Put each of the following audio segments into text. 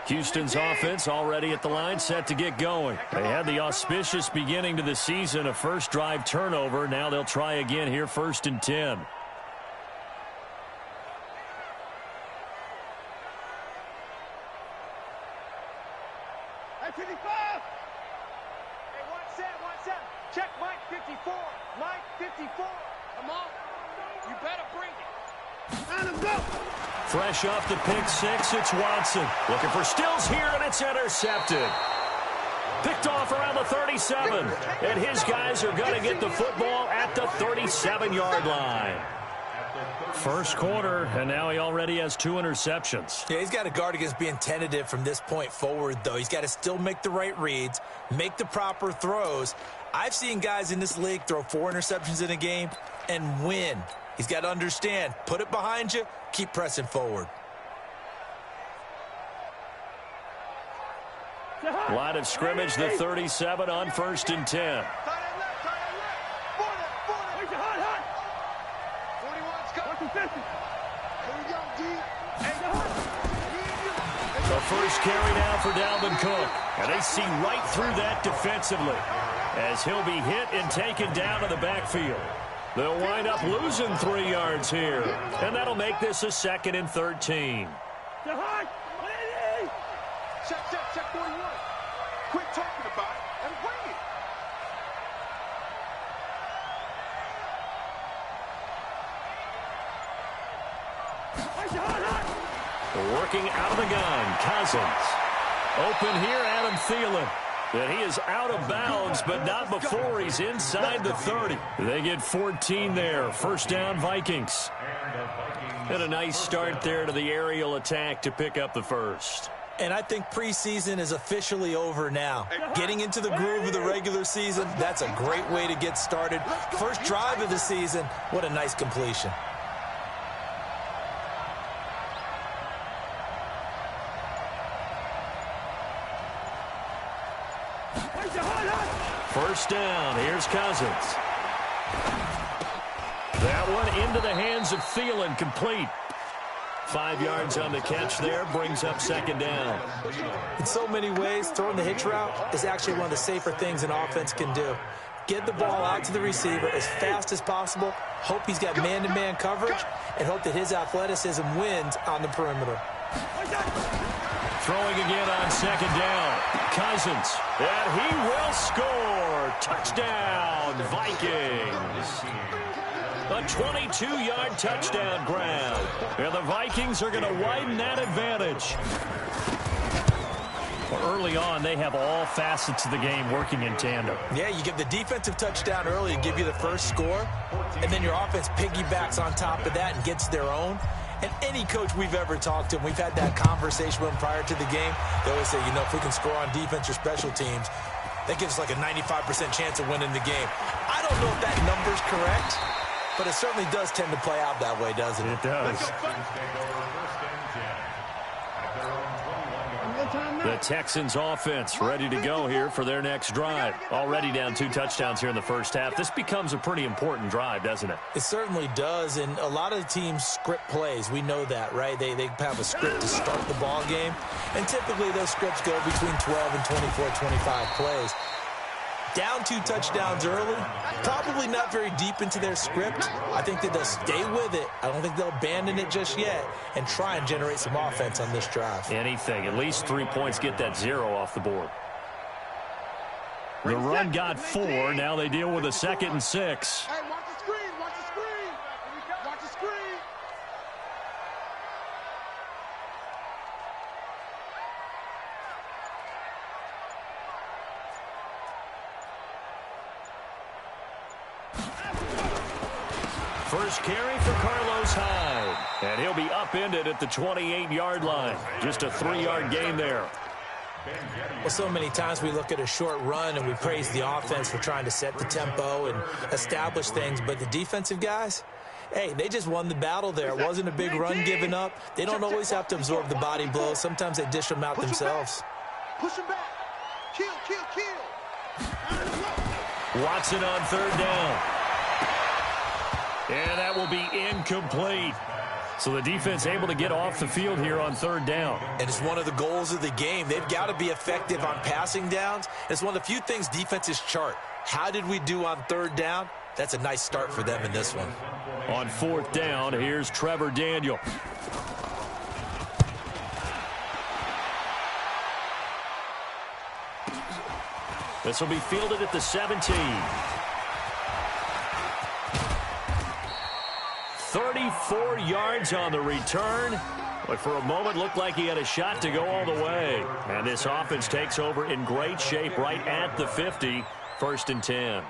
Houston's offense already at the line, set to get going. They had the auspicious beginning to the season, a first drive turnover. Now they'll try again here, 1st and 10. Check Mike 54. Mike 54. Come on. You better bring it. Let him go. Fresh off the pick six, it's Watson. Looking for Stills here, and it's intercepted. Picked off around the 37. And his guys are going to get the football at the 37-yard line. First quarter, and now he already has 2 interceptions. Yeah, he's got to guard against being tentative from this point forward, though. He's got to still make the right reads, make the proper throws. I've seen guys in this league throw 4 interceptions in a game and win. He's got to understand, put it behind you, keep pressing forward. Line of scrimmage, the 37 on 1st and 10. The first carry now for Dalvin Cook. And they see right through that defensively as he'll be hit and taken down to the backfield. They'll wind up losing 3 yards here. And that'll make this a 2nd and 13. Check 41. Quit talking about it and bring it. Working out of the gun, Cousins. Open here, Adam Thielen. And he is out of bounds, but not before he's inside the 30. They get 14 there. First down, Vikings. And a nice start there to the aerial attack to pick up the first. And I think preseason is officially over now. Getting into the groove of the regular season, that's a great way to get started. First drive of the season, what a nice completion. First down, here's Cousins. That one into the hands of Thielen, complete. 5 yards on the catch there, brings up 2nd down. In so many ways, throwing the hitch route is actually one of the safer things an offense can do. Get the ball out to the receiver as fast as possible, hope he's got man-to-man coverage, and hope that his athleticism wins on the perimeter. Throwing again on 2nd down. Cousins, and he will score. Touchdown, Vikings. A 22-yard touchdown grab. And the Vikings are going to widen that advantage. Well, early on, they have all facets of the game working in tandem. Yeah, you give the defensive touchdown early to give you the first score, and then your offense piggybacks on top of that and gets their own. And any coach we've ever talked to, and we've had that conversation with them prior to the game, they always say, you know, if we can score on defense or special teams, that gives us like a 95% chance of winning the game. I don't know if that number's correct, but it certainly does tend to play out that way, doesn't it? It does. The Texans offense ready to go here for their next drive. Already down 2 touchdowns here in the first half. This becomes a pretty important drive, doesn't it? It certainly does, and a lot of teams script plays. We know that, right? They have a script to start the ball game, and typically those scripts go between 12 and 24, 25 plays. Down 2 touchdowns early, probably not very deep into their script. I think that they'll stay with it. I don't think they'll abandon it just yet and try and generate some offense on this drive. Anything. At least 3 points, get that 0 off the board. The run got 4. Now they deal with a 2nd and 6. Hey, watch the screen. Watch the screen. Watch the screen. First carry for Carlos Hyde. And he'll be upended at the 28-yard line. Just a 3-yard gain there. Well, so many times we look at a short run and we praise the offense for trying to set the tempo and establish things. But the defensive guys, hey, they just won the battle there. It wasn't a big run given up. They don't always have to absorb the body blows. Sometimes they dish them out themselves. Push him back. Kill. Watson on 3rd down. And that will be incomplete. So the defense able to get off the field here on third down. And it's one of the goals of the game. They've got to be effective on passing downs. It's one of the few things defenses chart. How did we do on third down? That's a nice start for them in this one. On fourth down, here's Trevor Daniel. This will be fielded at the 17. 34 yards on the return. But for a moment, looked like he had a shot to go all the way. And this offense takes over in great shape right at the 50. 1st and 10.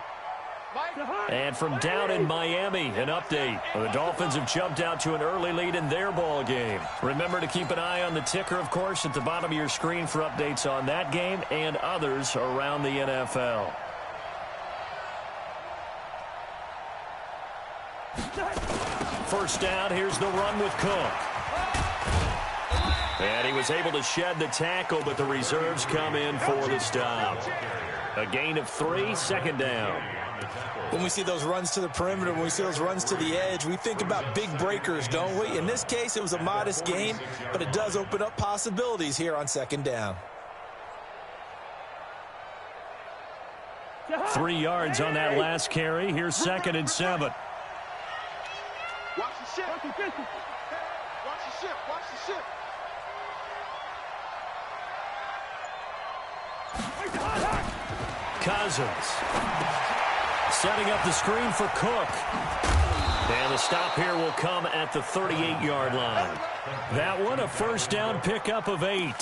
And from down in Miami, an update. The Dolphins have jumped out to an early lead in their ball game. Remember to keep an eye on the ticker, of course, at the bottom of your screen for updates on that game and others around the NFL. First down, here's the run with Cook. And he was able to shed the tackle, but the reserves come in for the stop. A gain of 3, 2nd down. When we see those runs to the perimeter, when we see those runs to the edge, we think about big breakers, don't we? In this case, it was a modest gain, but it does open up possibilities here on 2nd down. 3 yards on that last carry. Here's 2nd and 7. Watch the ship. Watch the ship. Watch the ship. Cousins setting up the screen for Cook. And the stop here will come at the 38-yard line. That one, a first down pickup of 8.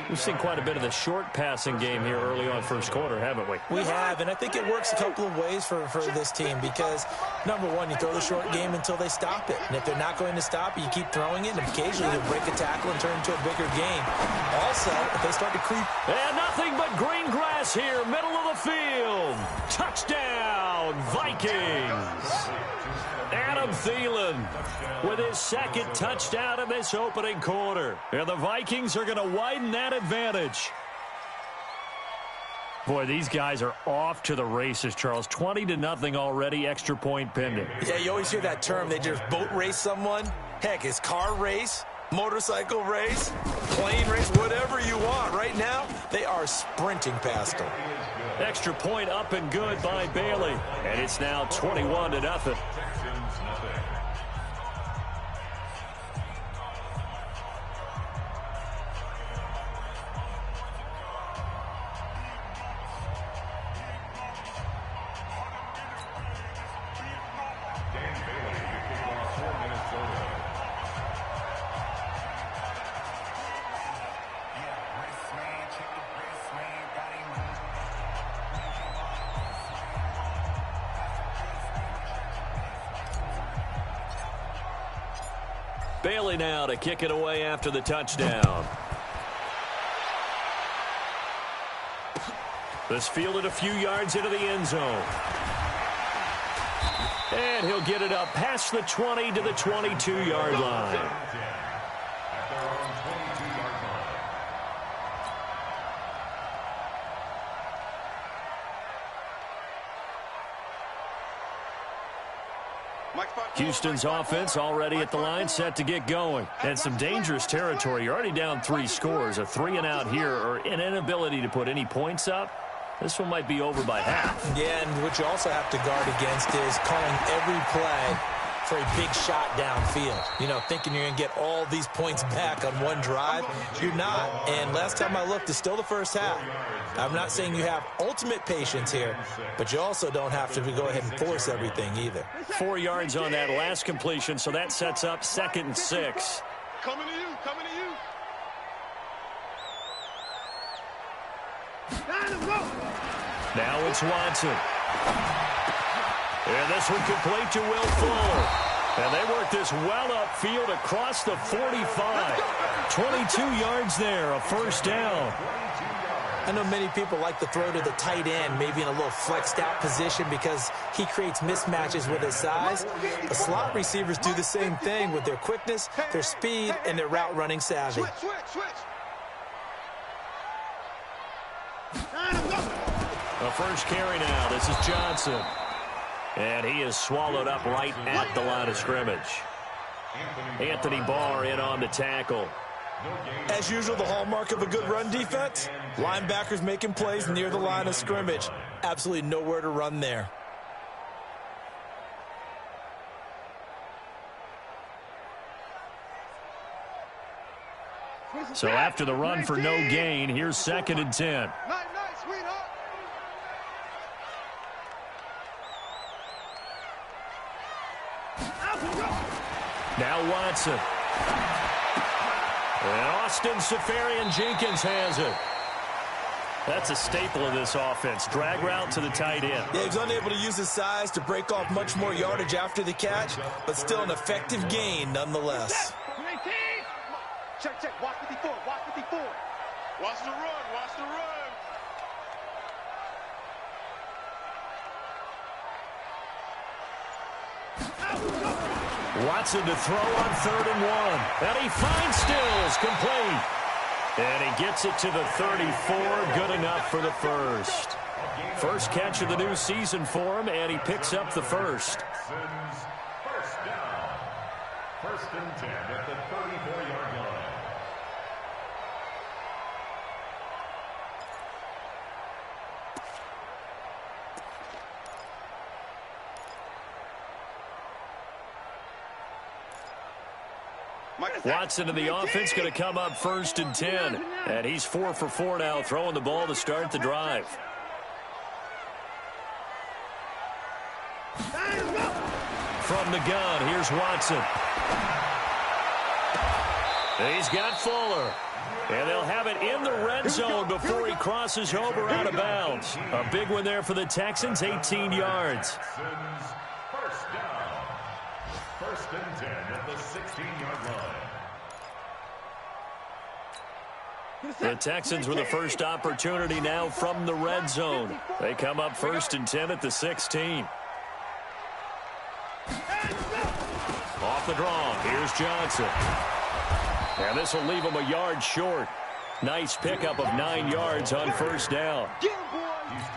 We've seen quite a bit of the short passing game here early on first quarter, haven't we? We have, and I think it works a couple of ways for this team because, number one, you throw the short game until they stop it. And if they're not going to stop it, you keep throwing it, and occasionally they'll break a tackle and turn into a bigger game. Also, if they start to creep. And nothing but green grass here, middle of the field. Touchdown, Vikings. Adam Thielen with his 2nd touchdown in this opening quarter. And the Vikings are going to widen that advantage. Boy, these guys are off to the races, Charles. 20-0 already, extra point pending. Yeah, you always hear that term. They just boat race someone. Heck, it's car race, motorcycle race, plane race, whatever you want. Right now, they are sprinting past them. Extra point up and good by Bailey. And it's now 21-0. Bailey now to kick it away after the touchdown. This fielded a few yards into the end zone. And he'll get it up past the 20 to the 22-yard line. Houston's offense already at the line, set to get going. And some dangerous territory. You're already down 3 scores. A 3-and-out here or an inability to put any points up. This one might be over by half. Yeah, and what you also have to guard against is calling every play for a big shot downfield. You know, thinking you're going to get all these points back on one drive. You're not. And last time I looked, it's still the first half. I'm not saying you have ultimate patience here, but you also don't have to go ahead and force everything either. 4 yards on that last completion, so that sets up 2nd and 6. Coming to you, coming to you. Now it's Watson. And this one complete to Will Fuller. And they work this well upfield across the 45. 22 yards there, a first down. I know many people like to throw to the tight end, maybe in a little flexed out position because he creates mismatches with his size. The slot receivers do the same thing with their quickness, their speed, and their route running savvy. Switch. A first carry now. This is Johnson. And he is swallowed up right at the line of scrimmage. Anthony Barr in on the tackle. As usual, the hallmark of a good run defense, linebackers making plays near the line of scrimmage. Absolutely nowhere to run there. So after the run for no gain, here's 2nd and 10. Now Watson. And Austin Safarian-Jenkins has it. That's a staple of this offense. Drag route to the tight end. Yeah, he was unable to use his size to break off much more yardage after the catch, but still an effective gain nonetheless. Check, check. Watch 54. Watch 54. Watch the run. Watch the run. Watson to throw on 3rd and 1. And he finds Stills, complete. And he gets it to the 34, good enough for the first. First catch of the new season for him, and he picks up the first. First down. 1st and 10 at the 34-yard line. Watson and the offense going to come up 1st and 10. And he's 4 for 4 now, throwing the ball to start the drive. From the gun, here's Watson. He's got Fuller. And they'll have it in the red zone before he crosses over out of bounds. A big one there for the Texans, 18 yards. First down. 1st and 10 at the 16-yard line. The Texans with the first opportunity now from the red zone. They come up 1st and 10 at the 16. Off the draw, here's Johnson. And this will leave him a yard short. Nice pickup of 9 yards on 1st down.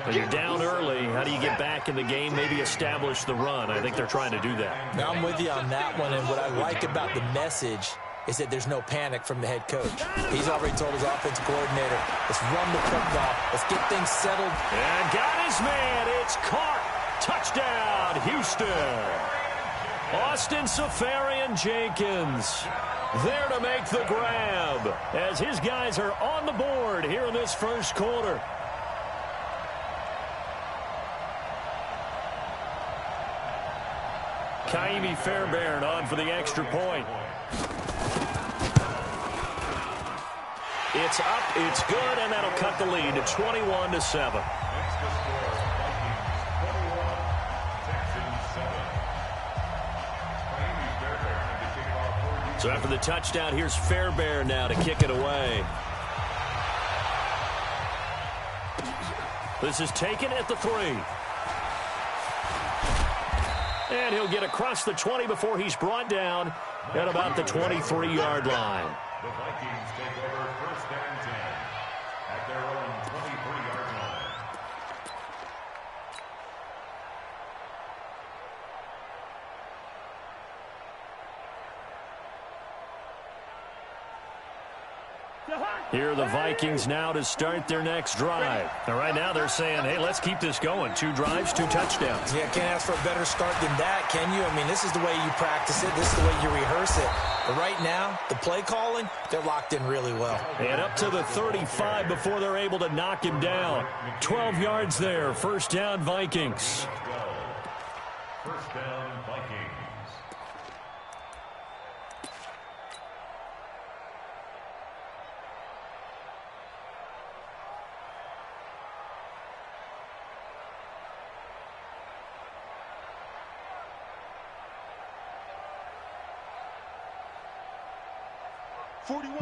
When you're down early, how do you get back in the game, maybe establish the run? I think they're trying to do that. Now I'm with you on that one, and what I like about the message is that there's no panic from the head coach. He's already told his offensive coordinator, let's run the football, let's get things settled. And got his man, it's caught. Touchdown, Houston. Austin Safarian-Jenkins there to make the grab as his guys are on the board here in this first quarter. Kaimi Fairbairn on for the extra point. It's up, it's good, and that'll cut the lead to 21-7. So after the touchdown, here's Fairbairn now to kick it away. This is taken at the 3. And he'll get across the 20 before he's brought down at about the 23-yard line. The Vikings take over 1st and 10 at their own 23-yard line. Here are the Vikings now to start their next drive. And right now they're saying, hey, let's keep this going. 2 drives, 2 touchdowns. Yeah, can't ask for a better start than that, can you? I mean, this is the way you practice it. This is the way you rehearse it. But right now, the play calling, they're locked in really well. And up to the 35 before they're able to knock him down. 12 yards there. 1st down, Vikings. 1st down, Vikings.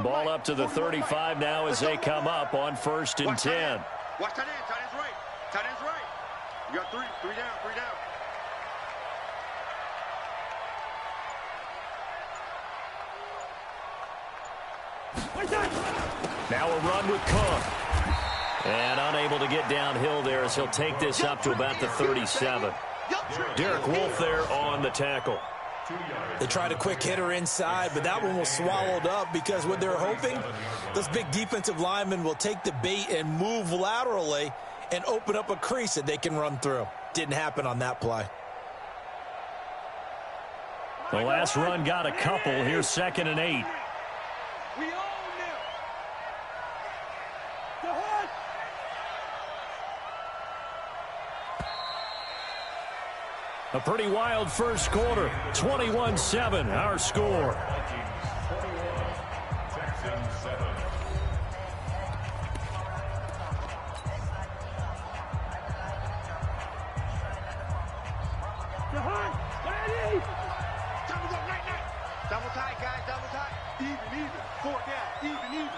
Ball up to the 35 now as they come up on 1st and 10. Watch tight end. Tight end's right. Tight end's right. You got 3. 3 down. 3 down. Now a run with Cook. And unable to get downhill there as he'll take this up to about the 37. Derek Wolfe there on the tackle. They tried a quick hitter inside, but that one was swallowed up because what they're hoping, those big defensive linemen will take the bait and move laterally and open up a crease that they can run through. Didn't happen on that play. The last run got a couple. Here's 2nd and 8. We own them. Go ahead. A pretty wild first quarter. 21-7, our score. Vikings 21, Texans 7. Go ahead. Ready. Time to go. Night, night. Double tight, guys. Double tight. Even. 4 down. Even.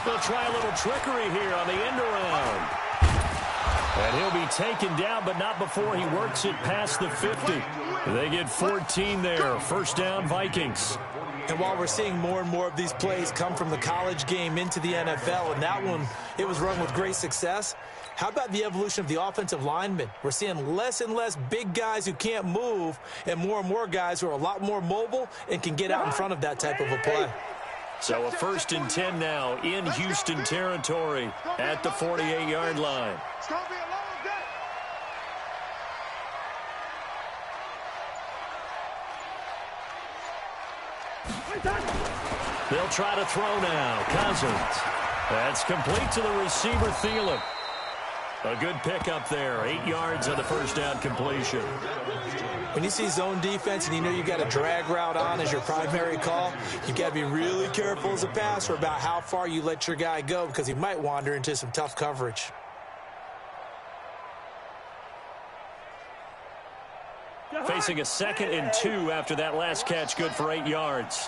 They'll try a little trickery here on the end around. And he'll be taken down, but not before he works it past the 50. They get 14 there. First down, Vikings. And while we're seeing more and more of these plays come from the college game into the NFL, and that one, it was run with great success, how about the evolution of the offensive linemen? We're seeing less and less big guys who can't move and more guys who are a lot more mobile and can get out in front of that type of a play. So a 1st and 10 now in Houston territory at the 48-yard line. It's going to be a long day. They'll try to throw now. Cousins. That's complete to the receiver, Thielen. A good pickup there. 8 yards on the first down completion. When you see zone defense and you know you got a drag route on as your primary call, you got to be really careful as a passer about how far you let your guy go because he might wander into some tough coverage. Facing a 2nd and 2 after that last catch, good for 8 yards.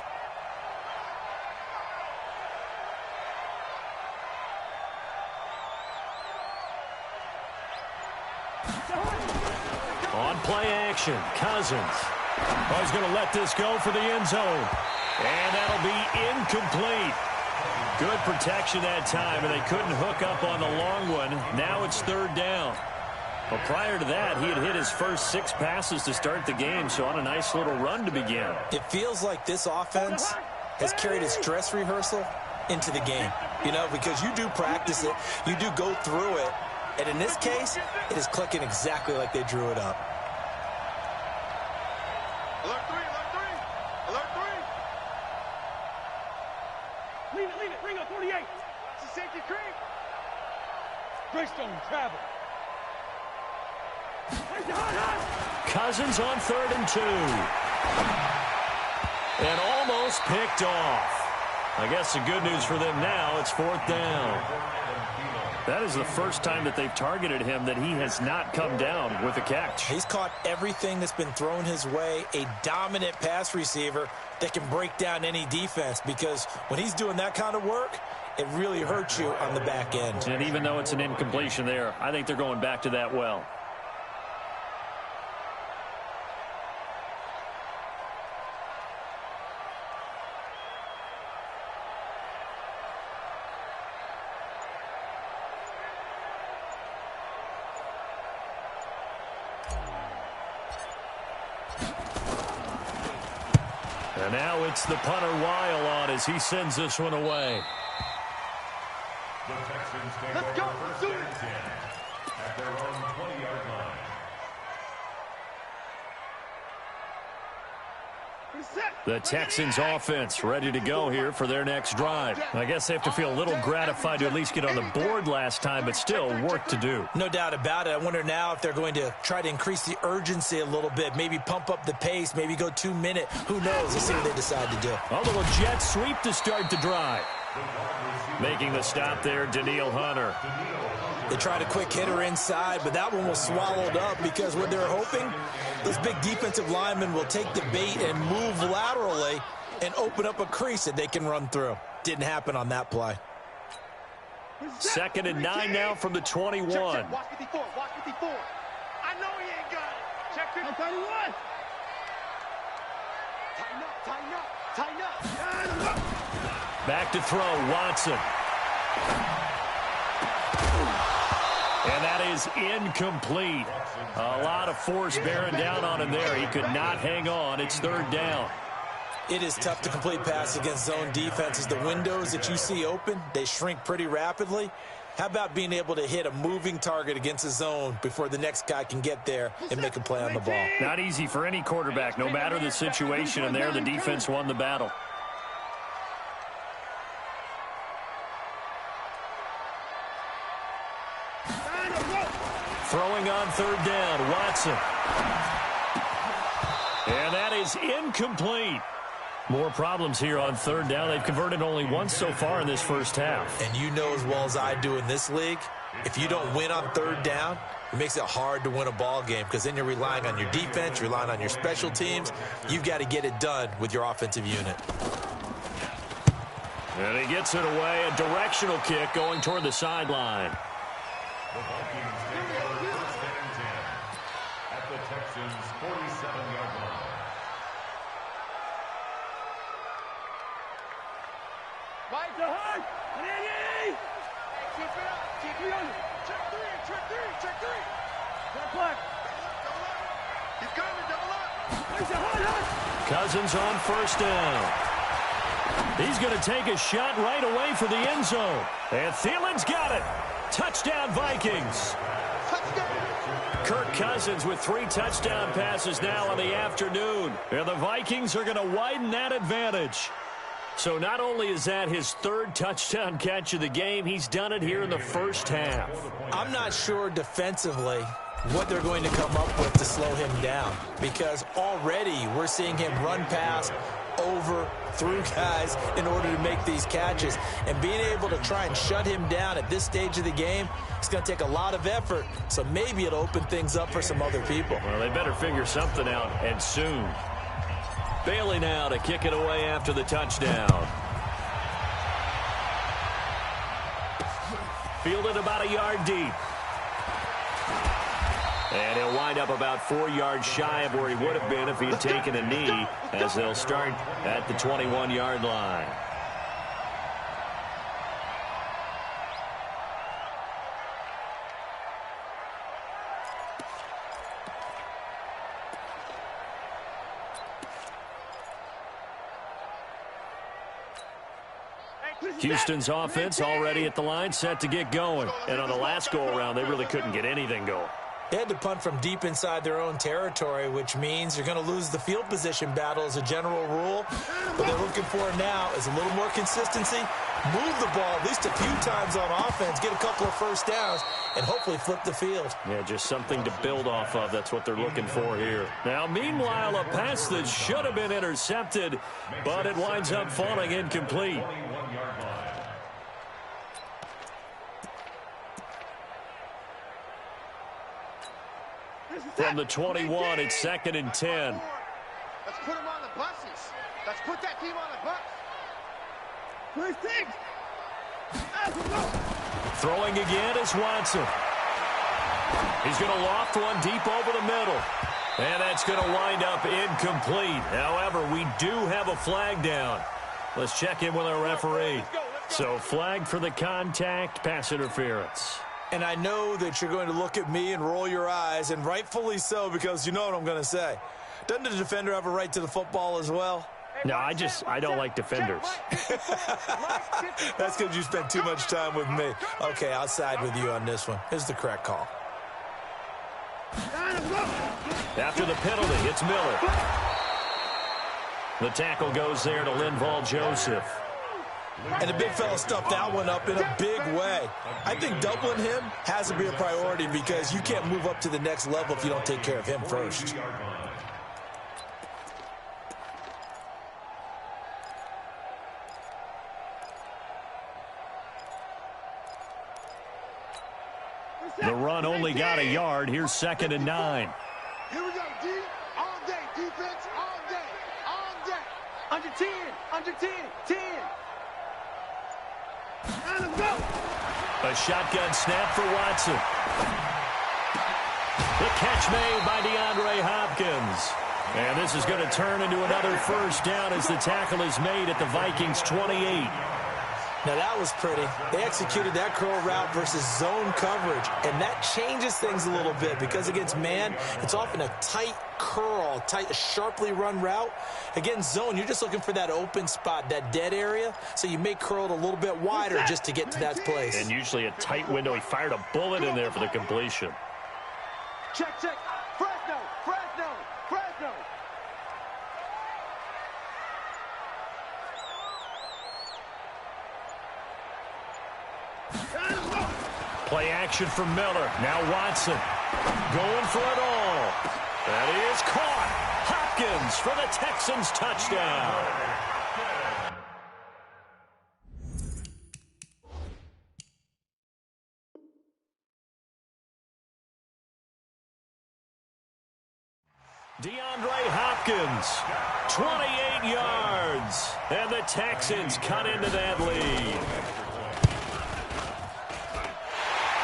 On play action, Cousins. Oh, he's going to let this go for the end zone. And that'll be incomplete. Good protection that time, and they couldn't hook up on the long one. Now it's 3rd down. Well, prior to that, he had hit his first 6 passes to start the game, so on a nice little run to begin. It feels like this offense has carried its dress rehearsal into the game. You know, because you do practice it, you do go through it, and in this case, it is clicking exactly like they drew it up. Alert 3, alert 3. Alert 3. Lean it, ring up 48. It's a safety creep. Greystone, travel. Cousins on 3rd and 2. And almost picked off. I guess the good news for them now, it's 4th down. That is the first time that they've targeted him that he has not come down with a catch. He's caught everything that's been thrown his way, a dominant pass receiver that can break down any defense because when he's doing that kind of work, it really hurts you on the back end. And even though it's an incompletion there, I think they're going back to that well. And now it's the punter Weil on as he sends this one away. The Texans take Let's go. over 1st and 10 at their own 20-yard line. The Texans offense ready to go here for their next drive. I guess they have to feel a little gratified to at least get on the board last time, but still work to do. No doubt about it. I wonder now if they're going to try to increase the urgency a little bit, maybe pump up the pace, maybe go 2-minute. Who knows? Let's see what they decide to do. A little jet sweep to start the drive. Making the stop there, Danielle Hunter. They tried a quick hitter inside, but that one was swallowed up because what they're hoping, those big defensive linemen will take the bait and move laterally and open up a crease that they can run through. Didn't happen on that play. 2nd and 9 now from the 21. Check, watch 54, watch 54. I know he ain't got it. Check 31. Tighten up. Back to throw, Watson. And that is incomplete. A lot of force bearing down on him there. He could not hang on. It's third down. It is tough to complete passes against zone defenses. The windows that you see open, they shrink pretty rapidly. How about being able to hit a moving target against a zone before the next guy can get there and make a play on the ball? Not easy for any quarterback, no matter the situation, and there the defense won the battle. Throwing on third down, Watson. And that is incomplete. More problems here on third down. They've converted only once so far in this first half. And you know as well as I do in this league, if you don't win on third down, it makes it hard to win a ball game because then you're relying on your defense, you're relying on your special teams. You've got to get it done with your offensive unit. And he gets it away, a directional kick going toward the sideline. The Vikings take over first and 10 at the Texans' 47-yard line. Mike, the hard. Hey, keep it up. Keep it up. Check three. Check three. Check three. Check black. Double up. He's coming. Double up. Cousins on first down. He's going to take a shot right away for the end zone. And Thielen's got it. Touchdown, Vikings. Touchdown. Kirk Cousins with 3 touchdown passes now in the afternoon. And the Vikings are going to widen that advantage. So not only is that his 3rd touchdown catch of the game, he's done it here in the first half. I'm not sure defensively what they're going to come up with to slow him down because already we're seeing him run past, over, through guys in order to make these catches. And being able to try and shut him down at this stage of the game, it's going to take a lot of effort. So maybe it'll open things up for some other people. Well, they better figure something out, and soon. Bailey now to kick it away after the touchdown. Fielded about a yard deep. And he'll wind up about 4 yards shy of where he would have been if he had taken a knee, as they'll start at the 21-yard line. Houston's offense already at the line, set to get going. And on the last go-around, they really couldn't get anything going. They had to punt from deep inside their own territory, which means you're going to lose the field position battle as a general rule. What they're looking for now is a little more consistency, move the ball at least a few times on offense, get a couple of first downs, and hopefully flip the field. Yeah, just something to build off of. That's what they're looking for here. Now, meanwhile, a pass that should have been intercepted, but it winds up falling incomplete. From the 21, it's 2nd and 10. Let's put them on the buses. Let's put that team on the bus. Throwing again is Watson. He's going to loft one deep over the middle. And that's going to wind up incomplete. However, we do have a flag down. Let's check in with our referee. So flag for the contact, pass interference. And I know that you're going to look at me and roll your eyes, and rightfully so, because you know what I'm going to say. Doesn't the defender have a right to the football as well? No, I don't like defenders. That's because you spent too much time with me. Okay, I'll side with you on this one. Here's the correct call. After the penalty, it's Miller. The tackle goes there to Linval Joseph. And the big fella stuffed that one up in a big way. I think doubling him has to be a priority because you can't move up to the next level if you don't take care of him first. The run only got a yard. Here's 2nd and 9. Here we go, D. All day. Defense all day. All day. Under 10. Under 10. 10. A shotgun snap for Watson. The catch made by DeAndre Hopkins. And this is going to turn into another first down as the tackle is made at the Vikings' 28. Now that was pretty. They executed that curl route versus zone coverage, and that changes things a little bit because against man, it's often a tight curl, tight, sharply run route. Against zone, you're just looking for that open spot, that dead area, so you may curl it a little bit wider just to get to that place. And usually a tight window. He fired a bullet in there for the completion. Check, check. Fresno, Fresno, Fresno. Play action from Miller. Now Watson going for it all. That is caught. Hopkins for the Texans touchdown. DeAndre Hopkins, 28 yards. And the Texans cut into that lead.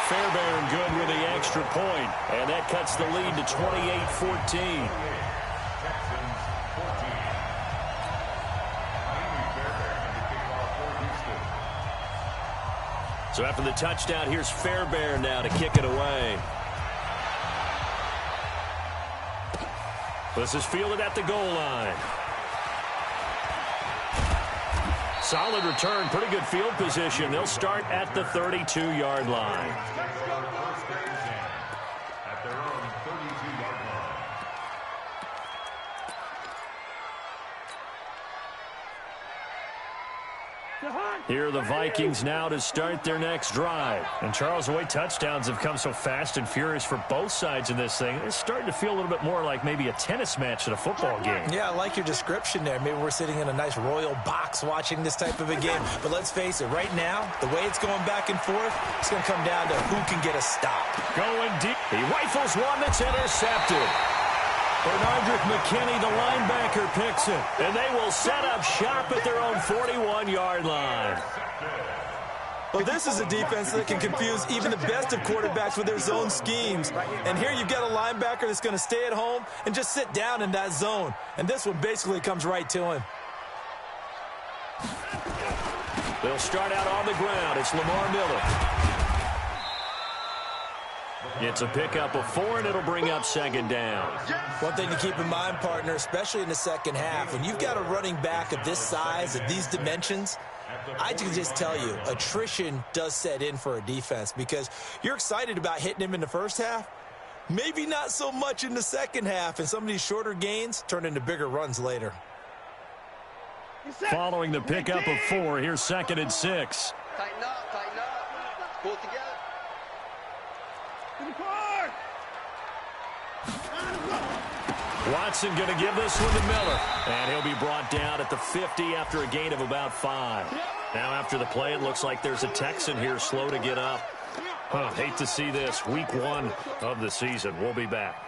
Fairbairn good with the extra point, and that cuts the lead to 28-14. So after the touchdown, here's Fairbairn now to kick it away. This is fielded at the goal line. Solid return, pretty good field position. They'll start at the 32-yard line. At their own 32-yard line. Here are the Vikings now to start their next drive. And Charles, the way touchdowns have come so fast and furious for both sides in this thing, it's starting to feel a little bit more like maybe a tennis match at a football game. Yeah, I like your description there. Maybe we're sitting in a nice royal box watching this type of a game. But let's face it, right now, the way it's going back and forth, it's going to come down to who can get a stop. Going deep. He rifles one that's intercepted. Bernardrick McKinney, the linebacker, picks it. And they will set up shop at their own 41-yard line. Well, this is a defense that can confuse even the best of quarterbacks with their zone schemes. And here you've got a linebacker that's going to stay at home and just sit down in that zone. And this one basically comes right to him. They'll start out on the ground. It's Lamar Miller. It's a pickup of 4, and it'll bring up second down. One thing to keep in mind, partner, especially in the second half, when you've got a running back of this size, of these dimensions, I can just tell you, attrition does set in for a defense because you're excited about hitting him in the first half, maybe not so much in the second half, and some of these shorter gains turn into bigger runs later. Following the pickup of 4, here's 2nd and 6. Tighten up, pull it together. Watson going to give this one to Miller. And he'll be brought down at the 50 after a gain of about 5. Now after the play, it looks like there's a Texan here slow to get up. Hate to see this. Week 1 of the season. We'll be back.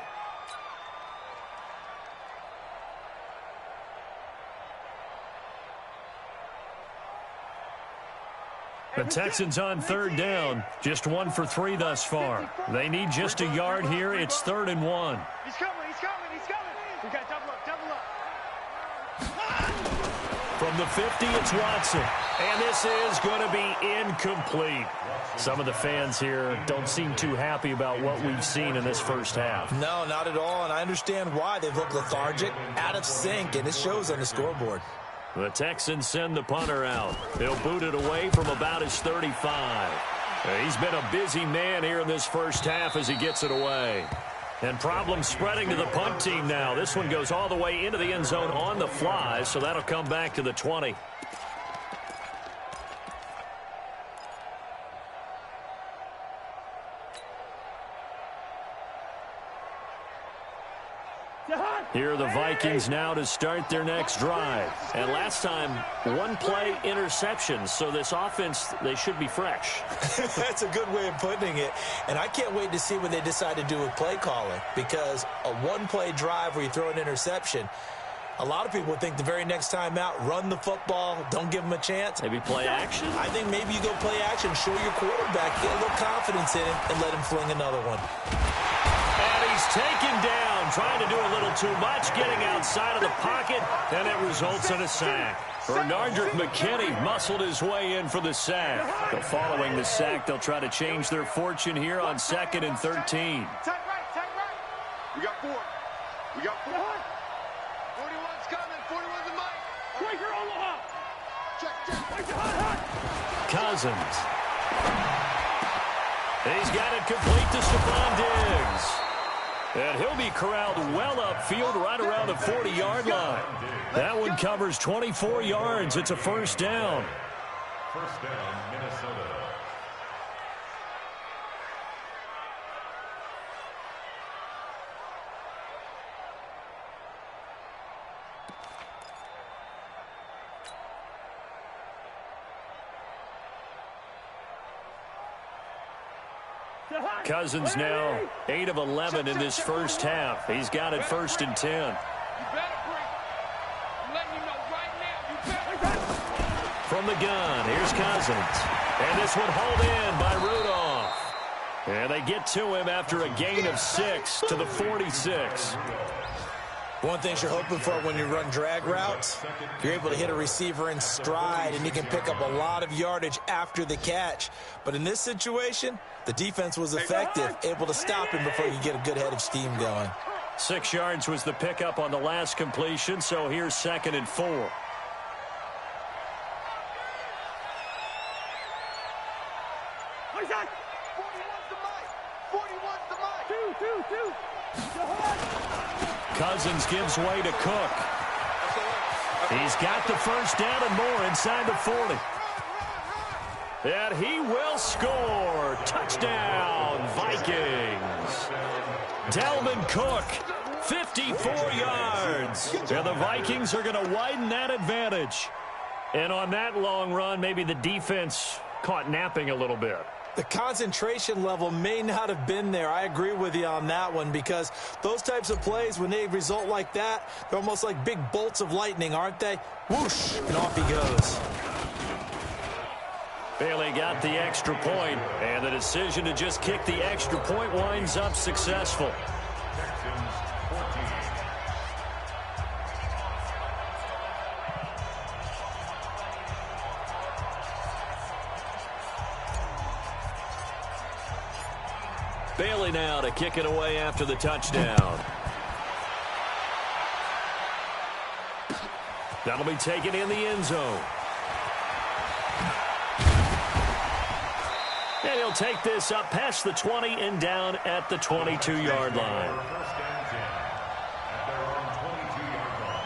The Texans on 3rd down. Just 1 for 3 thus far. They need just a yard here. It's 3rd and 1. He's coming, he's coming, he's coming. We got double up, double up. From the 50, it's Watson. And this is going to be incomplete. Some of the fans here don't seem too happy about what we've seen in this first half. No, not at all, and I understand why. They've looked lethargic, out of sync, and it shows on the scoreboard. The Texans send the punter out. He'll boot it away from about his 35. He's been a busy man here in this first half as he gets it away. And problems spreading to the punt team now. This one goes all the way into the end zone on the fly, so that'll come back to the 20. Here are the Vikings now to start their next drive. And last time, 1-play interception. So this offense, they should be fresh. That's a good way of putting it. And I can't wait to see what they decide to do with play calling. Because a 1-play drive where you throw an interception, a lot of people think the very next time out, run the football, don't give them a chance. Maybe play action? I think maybe you go play action, show your quarterback, get a little confidence in him, and let him fling another one. And he's taken down, trying to do a little too much, getting outside of the pocket, and it results in a sack. Bernardrick McKinney muscled his way in for the sack. But following the sack, they'll try to change their fortune here on 2nd and 13. Tight right. We got 4. 41's coming. 41's a mic. Quaker Omaha. Check. Cousins. He's got it complete to Stephon Diggs. And he'll be corralled well upfield right around the 40-yard line. That one covers 24 yards. It's a first down. First down, Minnesota. Cousins now 8 of 11 in this first half. He's got it 1st and 10. You better break. I'm letting you know right now. You better. From the gun, here's Cousins. And this one hauled in by Rudolph. And they get to him after a gain of 6 to the 46. One thing you're hoping for when you run drag routes, you're able to hit a receiver in stride, and you can pick up a lot of yardage after the catch. But in this situation, the defense was effective, able to stop him before you get a good head of steam going. 6 yards was the pickup on the last completion, so here's 2nd and 4. 41's the mic. 2. Cousins gives way to Cook. He's got the first down and more inside the 40. And he will score. Touchdown, Vikings. Dalvin Cook, 54 yards. And the Vikings are going to widen that advantage. And on that long run, maybe the defense caught napping a little bit. The concentration level may not have been there. I agree with you on that one, because those types of plays, when they result like that, they're almost like big bolts of lightning, aren't they? Whoosh, and off he goes. Bailey got the extra point, and the decision to just kick the extra point winds up successful. Texans 14. Bailey now to kick it away after the touchdown. That'll be taken in the end zone. And he'll take this up past the 20 and down at the 22-yard line. First and 10 at their own 22-yard line.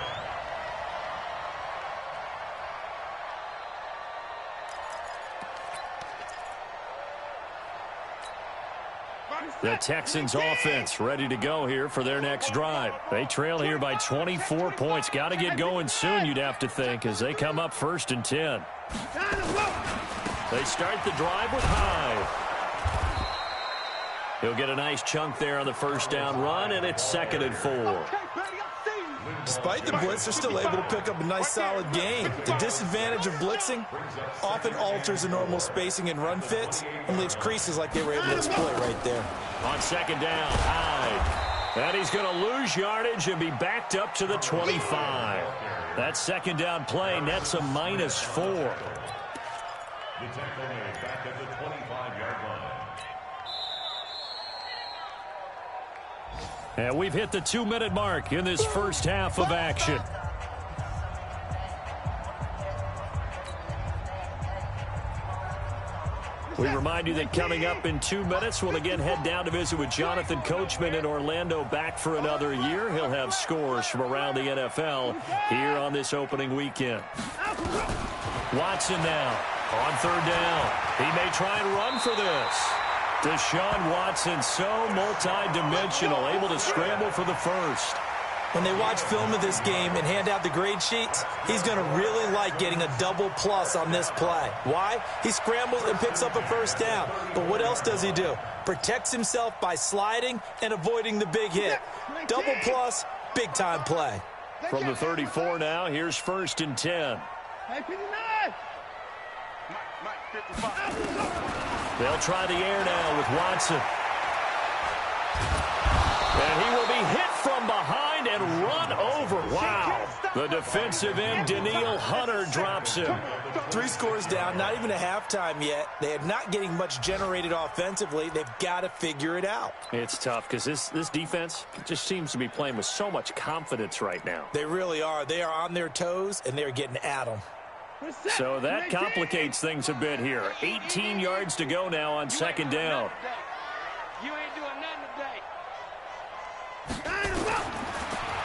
The Texans offense ready to go here for their next drive. They trail here by 24 points. Got to get going soon, you'd have to think, as they come up 1st and 10. They start the drive with Hyde. He'll get a nice chunk there on the first down run, and it's 2nd and 4. Despite the blitz, they're still able to pick up a nice solid gain. The disadvantage of blitzing often alters the normal spacing and run fits and leaves creases like they were able to exploit right there. On 2nd down, Hyde. And he's going to lose yardage and be backed up to the 25. That 2nd down play nets a -4. The tackle made back at the 25-yard line. And we've hit the 2-minute mark in this first half of action. We remind you that coming up in 2 minutes, we'll again head down to visit with Jonathan Coachman in Orlando, back for another year. He'll have scores from around the NFL here on this opening weekend. Watson now on 3rd down. He may try and run for this. Deshaun Watson, so multi-dimensional, able to scramble for the first. When they watch film of this game and hand out the grade sheets, he's going to really like getting a double plus on this play. Why? He scrambles and picks up a first down. But what else does he do? Protects himself by sliding and avoiding the big hit. Double plus, big-time play. From the 34 now, here's 1st and 10. They'll try the air now with Watson. And he will be hit from behind and run over. Wow. The defensive end, Danielle Hunter, drops him. 3 scores down, not even a halftime yet. They are not getting much generated offensively. They've got to figure it out. It's tough because this defense just seems to be playing with so much confidence right now. They really are. They are on their toes, and they're getting at them. So that complicates things a bit here. 18 yards to go now on second down. You ain't doing nothing today.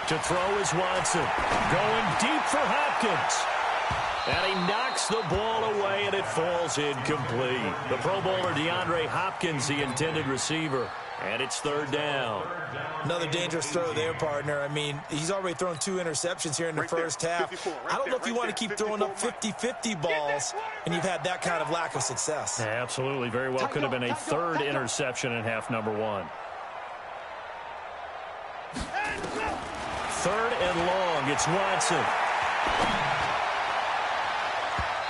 To throw is Watson. Going deep for Hopkins. And he knocks the ball away, and it falls incomplete. The Pro Bowler DeAndre Hopkins, the intended receiver. And it's third down. Another dangerous throw there, partner. I mean, he's already thrown 2 interceptions here in the first half. I don't know if you want to keep throwing up 50-50 balls, and you've had that kind of lack of success. Yeah, absolutely. Very well could have been a third interception in half number 1. Third and long. It's Watson.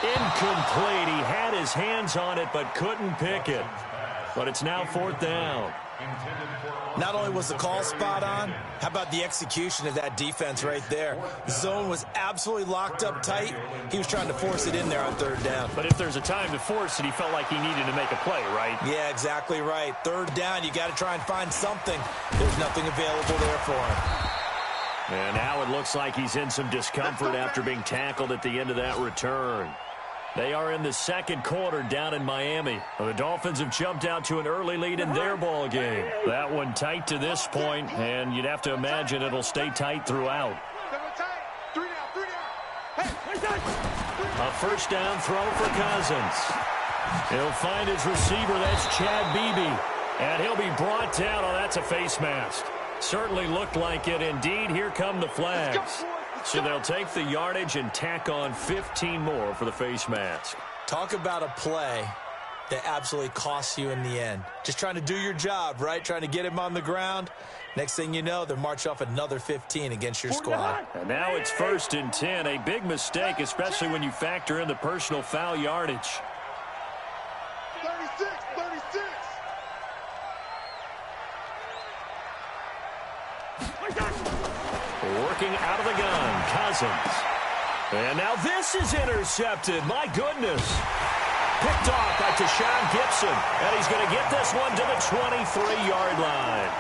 Incomplete. He had his hands on it but couldn't pick it. But it's now fourth down. Not only was the call spot on, how about the execution of that defense right there? The zone was absolutely locked up tight. He was trying to force it in there on third down. But if there's a time to force it, he felt like he needed to make a play, right? Yeah, exactly right. Third down, you got to try and find something. There's nothing available there for him. And now it looks like he's in some discomfort after being tackled at the end of that return. They are in the second quarter down in Miami. The Dolphins have jumped out to an early lead in their ball game. That one tight to this point, and you'd have to imagine it'll stay tight throughout. A first down throw for Cousins. He'll find his receiver. That's Chad Beebe. And he'll be brought down. Oh, that's a face mask. Certainly looked like it. Indeed, here come the flags. So they'll take the yardage and tack on 15 more for the face mask. Talk about a play that absolutely costs you in the end. Just trying to do your job, right? Trying to get him on the ground. Next thing you know, they're march off another 15 against your squad. And now it's 1st and 10. A big mistake, especially when you factor in the personal foul yardage. 36. Working out of the gun, Cousins. And now this is intercepted. My goodness. Picked off by Tashawn Gibson. And he's going to get this one to the 23-yard line.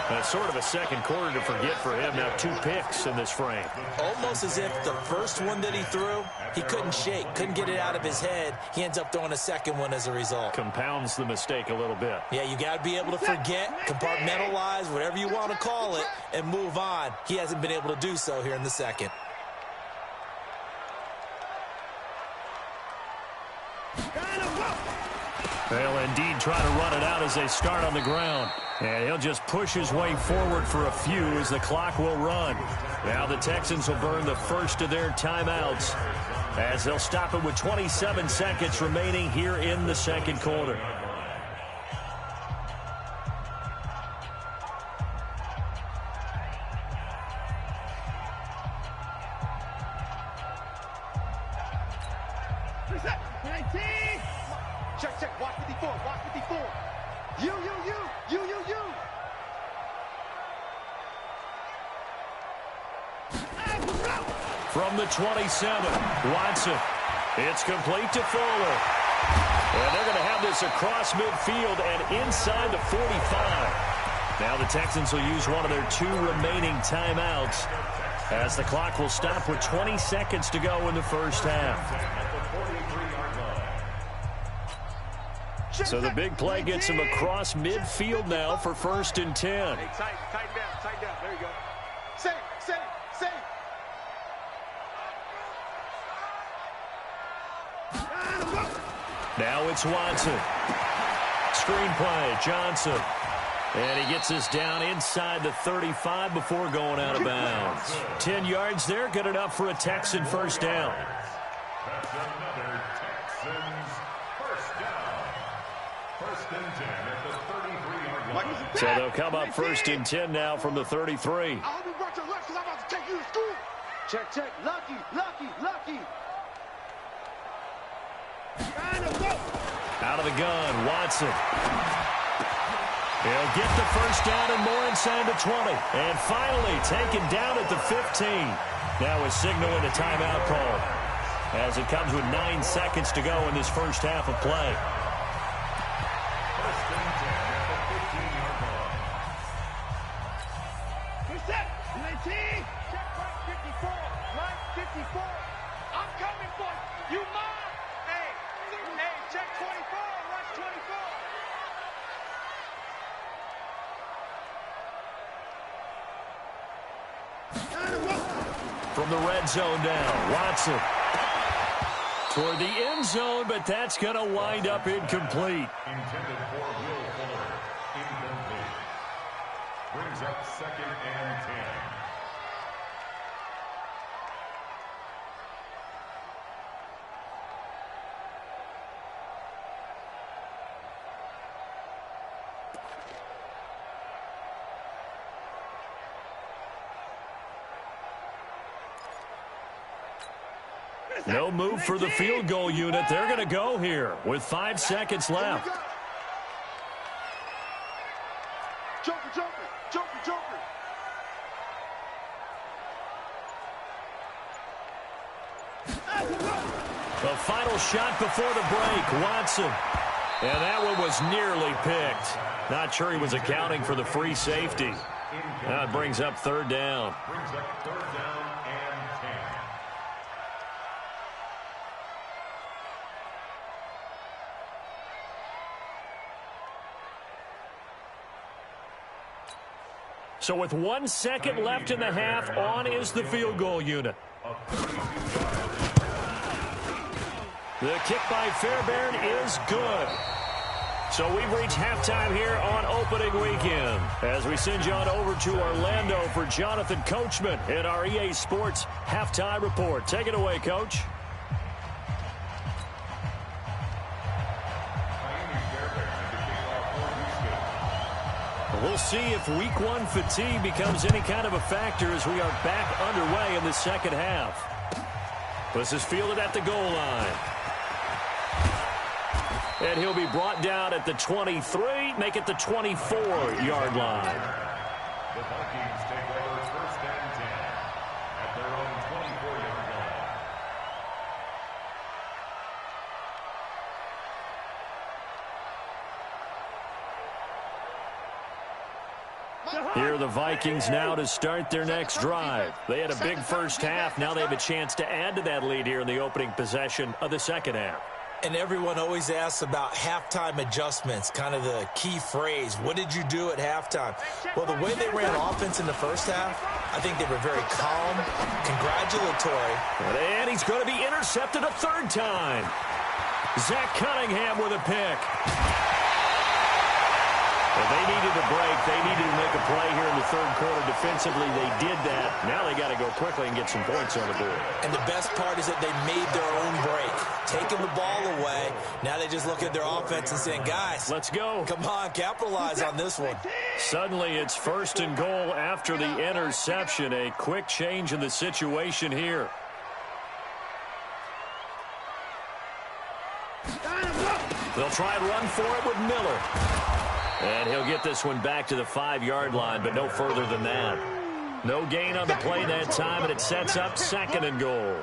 That's sort of a second quarter to forget for him. Now 2 picks in this frame. Almost as if the first one that he threw, he couldn't shake, couldn't get it out of his head. He ends up throwing a second one as a result. Compounds the mistake a little bit. Yeah, you got to be able to forget, compartmentalize, whatever you want to call it, and move on. He hasn't been able to do so here in the second. They'll indeed try to run it out as they start on the ground. And he'll just push his way forward for a few as the clock will run. Now the Texans will burn the first of their timeouts as they'll stop it with 27 seconds remaining here in the second quarter. Check, watch 54, watch 54. You. From the 27, Watson. It's complete to Fuller. And they're going to have this across midfield and inside the 45. Now the Texans will use one of their 2 remaining timeouts as the clock will stop with 20 seconds to go in the first half. So the big play gets him across midfield now for 1st and 10. Hey, tighten down. There you go. Save. Now it's Watson. Screen play, Johnson. And he gets this down inside the 35 before going out of bounds. 10 yards there, good enough for a Texan first down. That's another Texans first down. 1st and 10 at the 33-yard line. So they'll come up 1st and 10 now from the 33. I hope you brought your lunch because I'm about to take you to school. Check. Lucky. Out of the gun, Watson. He'll get the first down and more inside the 20. And finally taken down at the 15. Now a signal and a timeout call, as it comes with 9 seconds to go in this first half of play. First and 10 at the 15-yard line. Push that. UAT. Check right 54. Right 54. I'm coming for you. You mine. Hey, check 24. Rush 24. From the red zone now, Watson toward the end zone, but that's going to wind up incomplete. Intended for Will Fuller. Incomplete. Brings up 2nd and 10. No move for the field goal unit. They're going to go here with 5 seconds left. Joker, Joker, Joker, Joker. The final shot before the break, Watson. And that one was nearly picked. Not sure he was accounting for the free safety. Now it brings up 3rd down. Brings up 3rd down and 10. So with 1 second left in the half, on is the field goal unit. The kick by Fairbairn is good. So we've reached halftime here on opening weekend, as we send you on over to Orlando for Jonathan Coachman in our EA Sports Halftime Report. Take it away, Coach. We'll see if week 1 fatigue becomes any kind of a factor as we are back underway in the second half. This is fielded at the goal line. And he'll be brought down at the 23, make it the 24-yard line. The Vikings take over 1st and 10 at their own 24-yard line. Here are the Vikings now to start their next drive. They had a big first half. Now they have a chance to add to that lead here in the opening possession of the second half. And everyone always asks about halftime adjustments, kind of the key phrase. What did you do at halftime? Well, the way they ran offense in the first half, I think they were very calm, congratulatory. And he's going to be intercepted a 3rd time. Zach Cunningham with a pick. Well, they needed a break. They needed to make a play here in the 3rd quarter. Defensively, they did that. Now they got to go quickly and get some points on the board. And the best part is that they made their own break, taking the ball away. Now they just look at their offense and saying, guys, let's go. Come on, capitalize on this one. Suddenly, it's 1st and goal after the interception. A quick change in the situation here. They'll try and run for it with Miller. And he'll get this one back to the 5-yard line, but no further than that. No gain on the play that time, and it sets up 2nd and goal.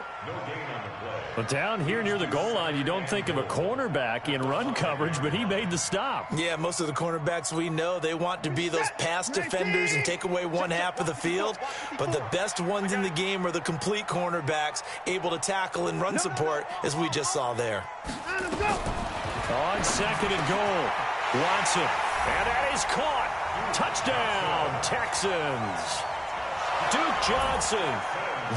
But down here near the goal line, you don't think of a cornerback in run coverage, but he made the stop. Yeah, most of the cornerbacks we know, they want to be those pass defenders and take away one half of the field. But the best ones in the game are the complete cornerbacks, able to tackle and run support, as we just saw there. On 2nd and goal, Watson. And that is caught. Touchdown, Texans. Duke Johnson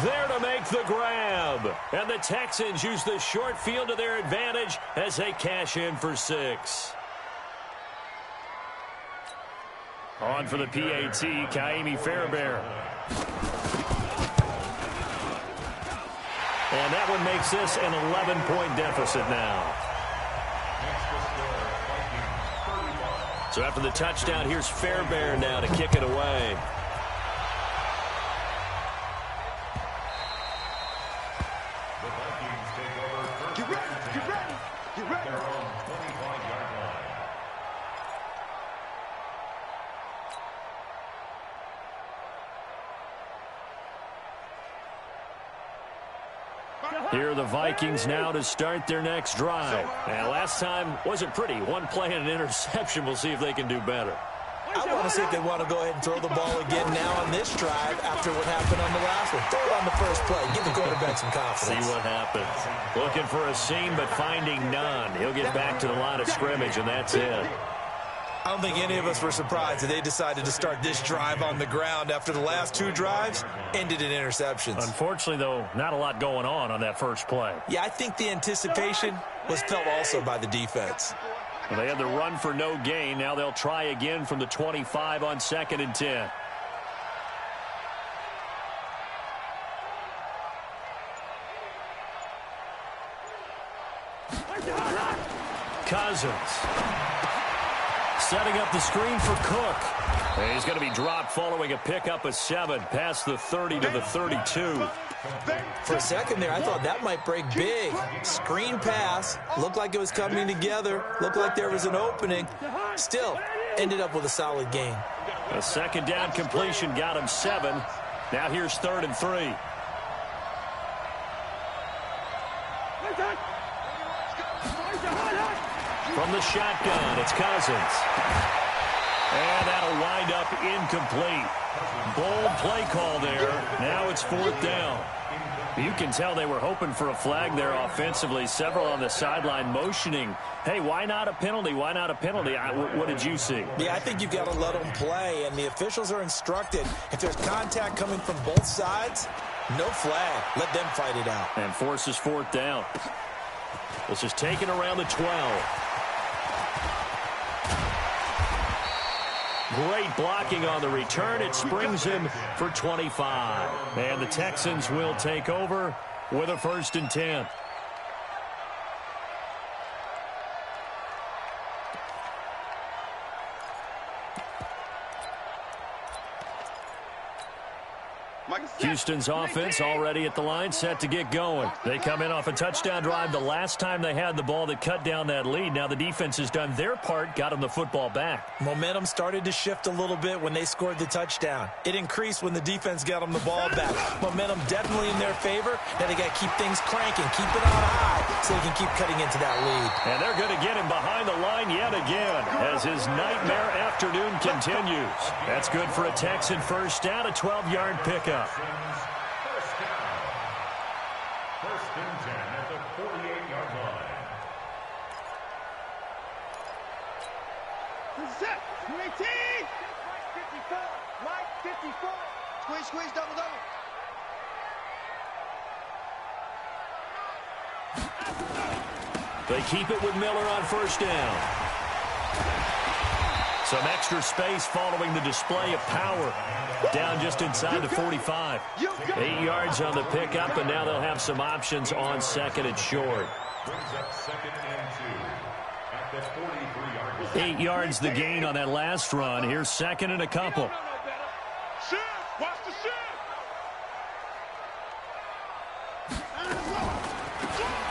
there to make the grab. And the Texans use the short field to their advantage as they cash in for 6. On for the PAT, Kaimi Fairbairn. And that one makes this an 11-point deficit now. So after the touchdown, here's Fairbairn now to kick it away. The Vikings take over 1st and 10 at their own 25-yard line. Here are the Vikings now to start their next drive. And last time wasn't pretty. One play and an interception. We'll see if they can do better. I want to see if they want to go ahead and throw the ball again now on this drive after what happened on the last one. Throw it on the first play. Give the quarterback some confidence. See what happens. Looking for a seam, but finding none. He'll get back to the line of scrimmage, and that's it. I don't think any of us were surprised that they decided to start this drive on the ground after the last two drives ended in interceptions. Unfortunately, though, not a lot going on that first play. Yeah, I think the anticipation was felt also by the defense. Well, they had the run for no gain. Now they'll try again from the 25 on 2nd and 10. Cousins. Setting up the screen for Cook. And he's going to be dropped following a pickup of 7 past the 30 to the 32. For a second there, I thought that might break big. Screen pass. Looked like it was coming together. Looked like there was an opening. Still, ended up with a solid gain. A second down completion got him 7. Now here's 3rd and 3. From the shotgun, it's Cousins. And that'll wind up incomplete. Bold play call there. Now it's 4th down. You can tell they were hoping for a flag there offensively. Several on the sideline motioning, hey, why not a penalty? Why not a penalty? What did you see? Yeah, I think you've got to let them play, and the officials are instructed if there's contact coming from both sides, no flag. Let them fight it out. And forces 4th down. This is taken around the 12. Great blocking on the return. It springs him for 25. And the Texans will take over with a 1st and 10. Houston's offense already at the line, set to get going. They come in off a touchdown drive the last time they had the ball that cut down that lead. Now the defense has done their part, got them the football back. Momentum started to shift a little bit when they scored the touchdown. It increased when the defense got them the ball back. Momentum definitely in their favor. Now they got to keep things cranking, keep it on high so they can keep cutting into that lead. And they're going to get him behind the line yet again as his nightmare afternoon continues. That's good for a Texan first down, a 12-yard pickup. First down. 1st and 10 at the 48-yard line. Set. 18. 54. Mike, 54. Squeeze, squeeze, double, double. They keep it with Miller on 1st down. Some extra space following the display of power. Down just inside the 45. 8 yards on the pickup, and now they'll have some options on 2nd and short. Brings up 2nd and 2 at the 43-yard line. 8 yards the gain on that last run. Here's 2nd and a couple. Shift. Watch the shift.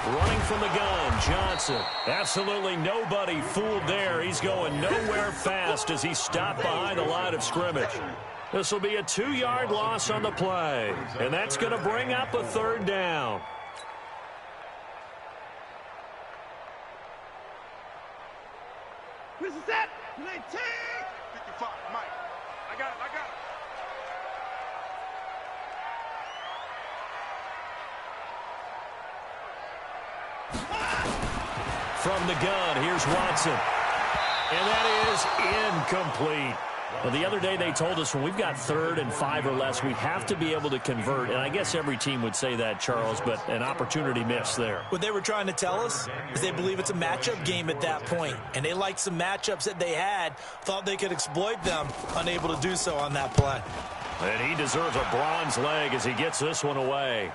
Running from the gun, Johnson. Absolutely nobody fooled there. He's going nowhere fast as he stopped behind the line of scrimmage. This will be a 2-yard loss on the play, and that's going to bring up a 3rd down. Where's the set? 19. 55, Mike. I got it, I got it. From the gun, here's Watson. And that is incomplete. Well, the other day they told us when we've got 3rd and 5 or less, we have to be able to convert. And I guess every team would say that, Charles, but an opportunity missed there. What they were trying to tell us is they believe it's a matchup game at that point. And they liked some matchups that they had, thought they could exploit them, unable to do so on that play. And he deserves a bronze leg as he gets this one away.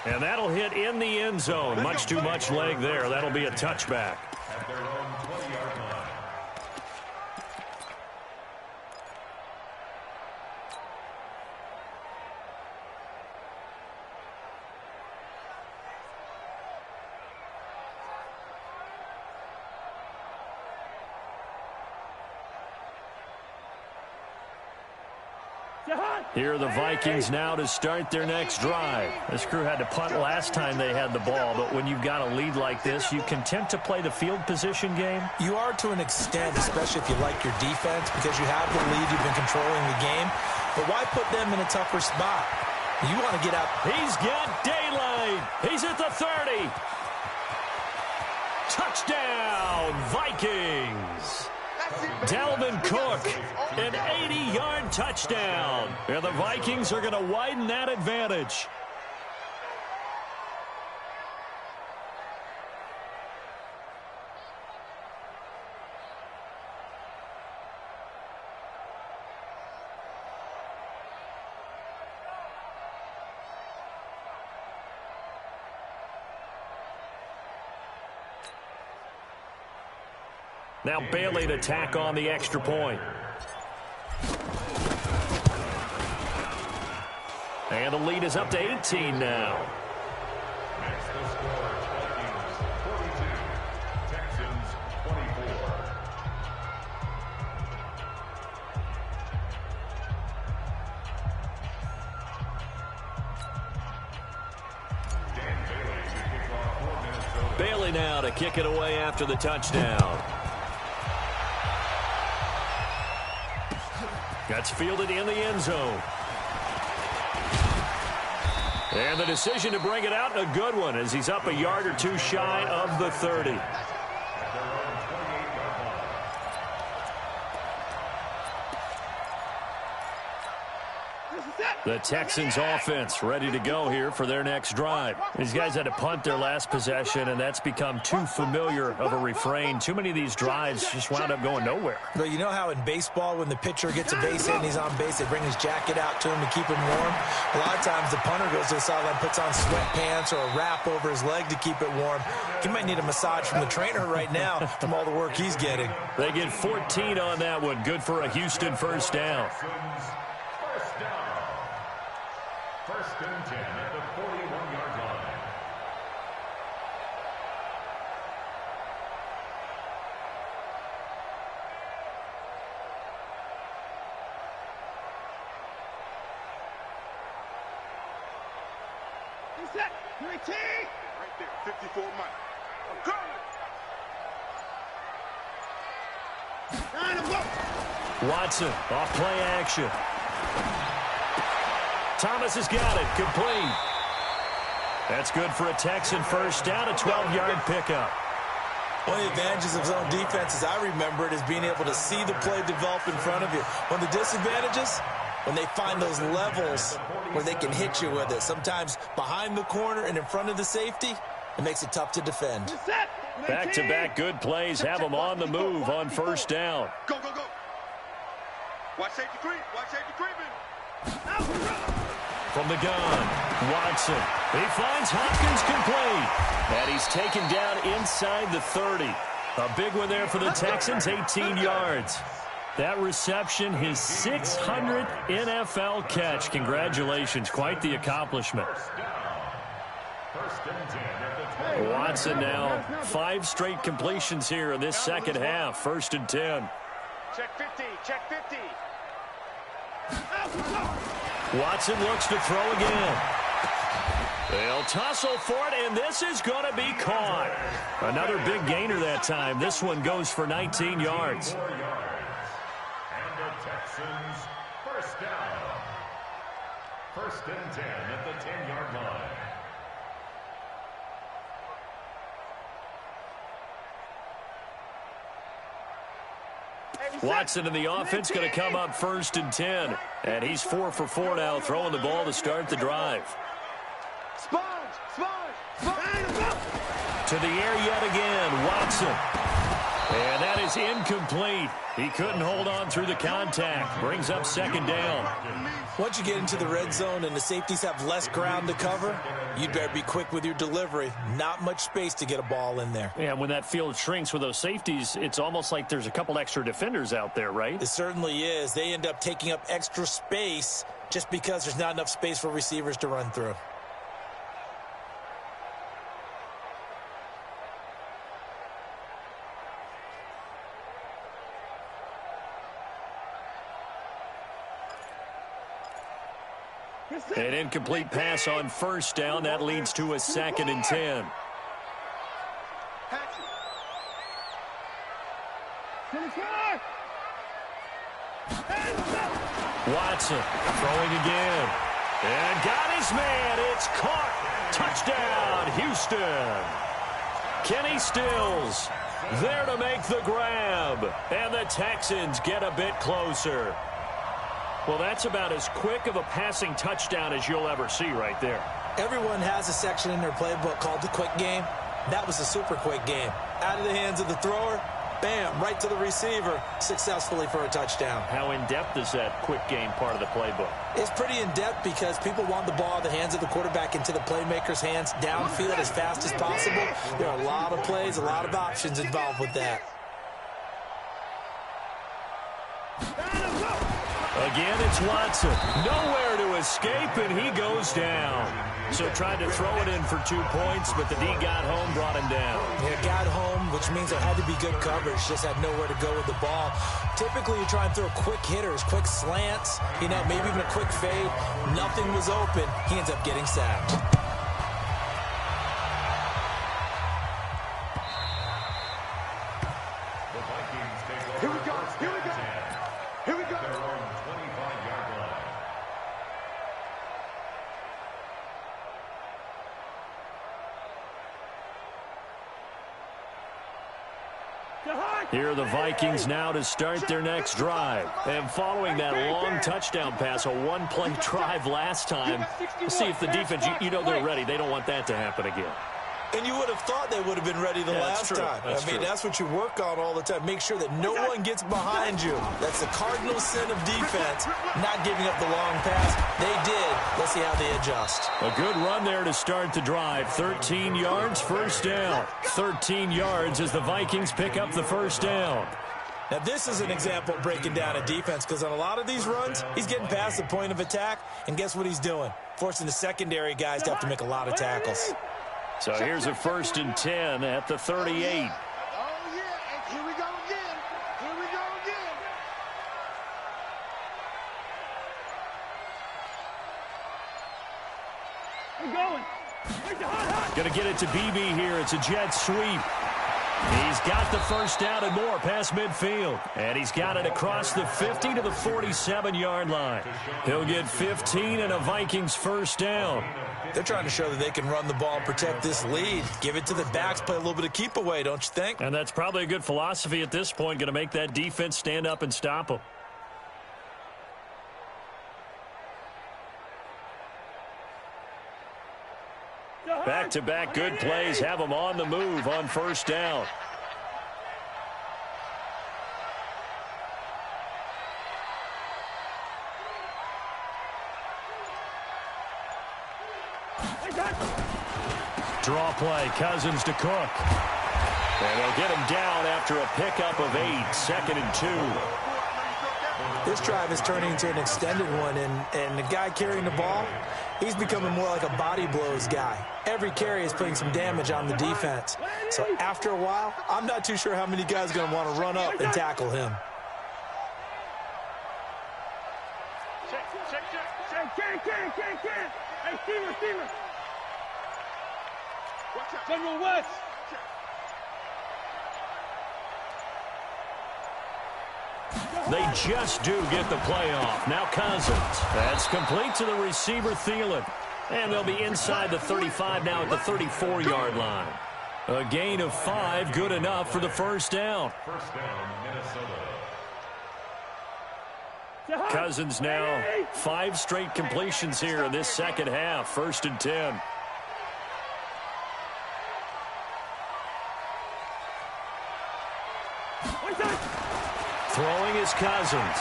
And that'll hit in the end zone. Much too much leg there. That'll be a touchback. At their own 20-yard line. Here are the Vikings now to start their next drive. This crew had to punt last time they had the ball, but when you've got a lead like this, you content to play the field position game? You are to an extent, especially if you like your defense, because you have the lead, you've been controlling the game. But why put them in a tougher spot? You want to get out. He's got daylight. He's at the 30. Touchdown, Vikings. Dalvin Cook, an 80-yard touchdown. And the Vikings are going to widen that advantage. Now Bailey to tack on the extra point. And the lead is up to 18 now. Next, the score, Vikings 42, Texans 24. Dan Bailey to kick off for Minnesota. Bailey now to kick it away after the touchdown. That's fielded in the end zone. And the decision to bring it out, a good one, as he's up a yard or two shy of the 30. The Texans offense ready to go here for their next drive. These guys had to punt their last possession, and that's become too familiar of a refrain. Too many of these drives just wound up going nowhere. But you know how in baseball, when the pitcher gets a base hit and he's on base, they bring his jacket out to him to keep him warm? A lot of times the punter goes to the sideline, puts on sweatpants or a wrap over his leg to keep it warm. He might need a massage from the trainer right now from all the work he's getting. They get 14 on that one. Good for a Houston first down. First down. First and 10 at the 41-yard line. Set. Right there, 54 Mike. I'm coming. Watson off play action. Thomas has got it. Complete. That's good for a Texan first down, a 12-yard pickup. One of the advantages of zone defense, as I remember it, is being able to see the play develop in front of you. One of the disadvantages, when they find those levels where they can hit you with it, sometimes behind the corner and in front of the safety, it makes it tough to defend. Back-to-back good plays have them on the move on first down. Go, go, go. Watch safety creep. Watch safety creeping. From the gun, Watson. He finds Hopkins complete. And he's taken down inside the 30. A big one there for the Texans, 18 yards. That reception, his 600th NFL catch. Congratulations, quite the accomplishment. First and 10 at the 20. Watson now 5 straight completions here in this second half. First and 10. Check 50. Check 50. Watson looks to throw again. They'll tussle for it, and this is going to be caught. Another big gainer that time. This one goes for 19 yards. 4 yards. And the Texans first down. First and 10 at the 10-yard line. Watson in the offense going to come up first and 10. And he's 4 for 4 now, throwing the ball to start the drive. Sponge, sponge, sponge. To the air yet again, Watson. And that is incomplete. He couldn't hold on through the contact. Brings up second down. Once you get into the red zone and the safeties have less ground to cover, you'd better be quick with your delivery. Not much space to get a ball in there. Yeah, when that field shrinks with those safeties, it's almost like there's a couple extra defenders out there, right? It certainly is. They end up taking up extra space just because there's not enough space for receivers to run through. An incomplete pass on first down. That leads to a 2nd and 10. Watson throwing again. And got his man. It's caught. Touchdown, Houston. Kenny Stills there to make the grab. And the Texans get a bit closer. Well, that's about as quick of a passing touchdown as you'll ever see right there. Everyone has a section in their playbook called the quick game. That was a super quick game. Out of the hands of the thrower, bam, right to the receiver, successfully for a touchdown. How in-depth is that quick game part of the playbook? It's pretty in-depth because people want the ball in the hands of the quarterback into the playmaker's hands, downfield as fast as possible. There are a lot of plays, a lot of options involved with that. Again, it's Watson. Nowhere to escape, and he goes down. So tried to throw it in for 2 points, but the D got home, brought him down. Yeah, got home, which means there had to be good coverage. Just had nowhere to go with the ball. Typically, you try and throw quick hitters, quick slants, maybe even a quick fade. Nothing was open. He ends up getting sacked. Here we go. Here we go. Here we go. Their own 25-yard line. Here are the Vikings now to start their next drive. And following that long touchdown pass, a one-play drive last time, we'll see if the defense, you know they're ready. They don't want that to happen again. And you would have thought they would have been ready the last time. That's what you work on all the time. Make sure that no one gets behind you. That's the cardinal sin of defense, not giving up the long pass. They did. Let's see how they adjust. A good run there to start the drive. 13 yards, first down. 13 yards as the Vikings pick up the first down. Now, this is an example of breaking down a defense because on a lot of these runs, he's getting past the point of attack, and guess what he's doing? Forcing the secondary guys to have to make a lot of tackles. So here's a 1st and 10 at the 38. Oh, yeah. And here we go again. Here we go again. We're going. Going to get it to BB here. It's a jet sweep. He's got the first down and more past midfield. And he's got it across the 50 to the 47-yard line. He'll get 15 and a Vikings first down. They're trying to show that they can run the ball and protect this lead. Give it to the backs, play a little bit of keep away, don't you think? And that's probably a good philosophy at this point, going to make that defense stand up and stop them. Back-to-back good plays have them on the move on first down. Draw play, Cousins to Cook. And they'll get him down after a pickup of 8, 2nd and 2. This drive is turning into an extended one, and the guy carrying the ball, he's becoming more like a body blows guy. Every carry is putting some damage on the defense. So after a while, I'm not too sure how many guys are going to want to run up and tackle him. Check. Hey, Steamer. General West. They just do get the play off. Now Cousins. That's complete to the receiver, Thielen. And they'll be inside the 35 now at the 34-yard line. A gain of 5, good enough for the first down. First down, Minnesota. Cousins now 5 straight completions here in this second half. 1st and 10. Throwing is Cousins.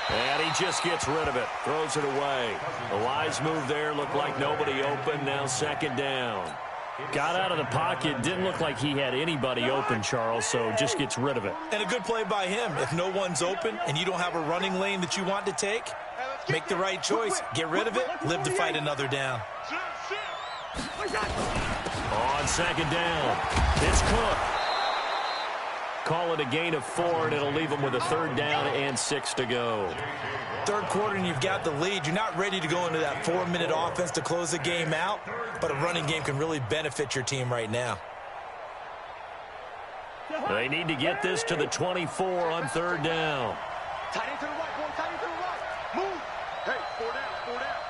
And he just gets rid of it. Throws it away. A wise move there. Looked like nobody open. Now 2nd down. Got out of the pocket. Didn't look like he had anybody open, Charles, so just gets rid of it. And a good play by him. If no one's open and you don't have a running lane that you want to take, make the right choice. Get rid of it. Live to fight another down. On 2nd down, it's Cook. call it a gain of 4, and it'll leave them with a 3rd down and 6 to go. Third quarter, and you've got the lead. You're not ready to go into that 4-minute offense to close the game out, but a running game can really benefit your team right now. They need to get this to the 24 on 3rd down. Tight end to the right, boy. Tight end to the right. Move. Hey, 4 down, 4 down.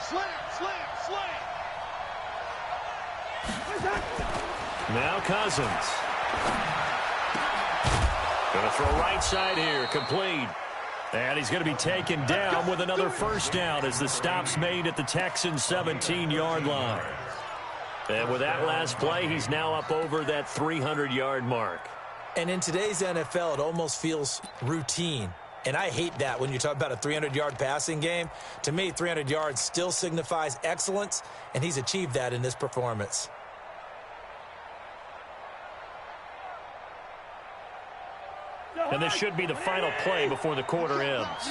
Slam, slam, slam. Now Cousins. Going to throw right side here. Complete. And he's going to be taken down with another 1st down as the stop's made at the Texans' 17-yard line. And with that last play, he's now up over that 300-yard mark. And in today's NFL, it almost feels routine. And I hate that when you talk about a 300-yard passing game. To me, 300 yards still signifies excellence, and he's achieved that in this performance. And this should be the final play before the quarter ends.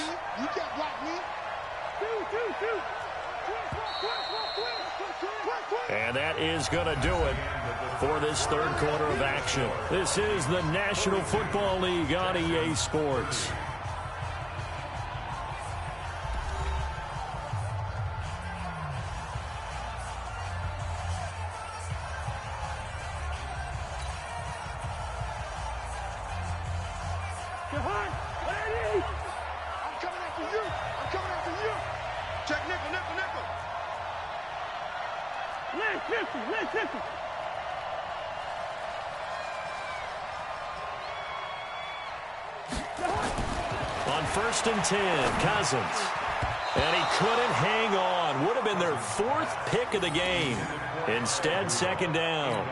And that is going to do it for this 3rd quarter of action. This is the National Football League on EA Sports. On 1st and 10, Cousins. And he couldn't hang on. Would have been their 4th pick of the game. Instead, 2nd down.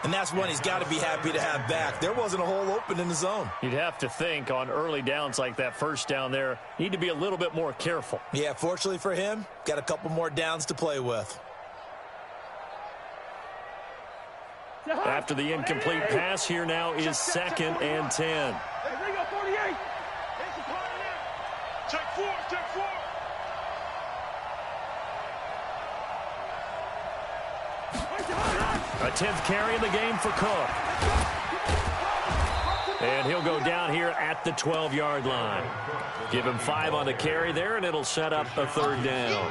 And that's one he's got to be happy to have back. There wasn't a hole open in the zone. You'd have to think on early downs like that 1st down there, need to be a little bit more careful. Yeah, fortunately for him, got a couple more downs to play with. After the incomplete pass, here now is 2nd and 10. Check 4, check 4. A 10th carry in the game for Cook. And he'll go down here at the 12-yard line. Give him 5 on the carry there, and it'll set up a 3rd down.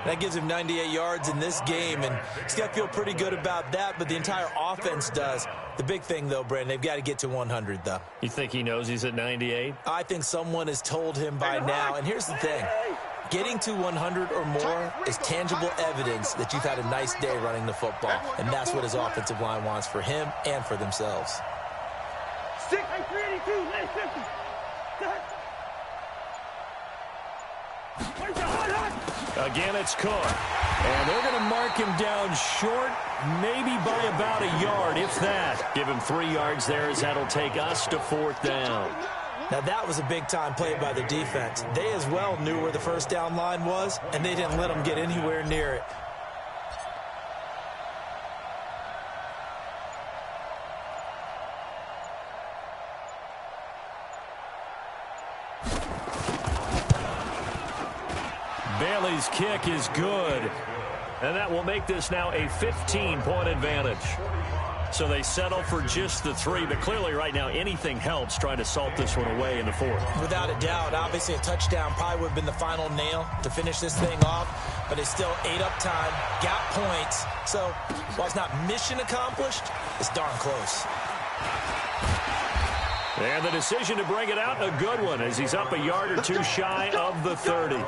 That gives him 98 yards in this game, and he's got to feel pretty good about that, but the entire offense does. The big thing, though, Brandon, they've got to get to 100, though. You think he knows he's at 98? I think someone has told him by now, and here's the thing. Getting to 100 or more is tangible evidence that you've had a nice day running the football, and that's what his offensive line wants for him and for themselves. 382, 50. Again, it's Cook. And they're going to mark him down short, maybe by about a yard, if that. Give him 3 yards there as that'll take us to 4th down. Now, that was a big-time play by the defense. They as well knew where the 1st down line was, and they didn't let them get anywhere near it. Bailey's kick is good. And that will make this now a 15-point advantage. So they settle for just the 3, but clearly right now anything helps trying to salt this one away in the 4th. Without a doubt, obviously a touchdown probably would have been the final nail to finish this thing off, but it's still ate up time, got points. So while it's not mission accomplished, it's darn close. And the decision to bring it out, a good one, as he's up a yard or 2 shy of the 30.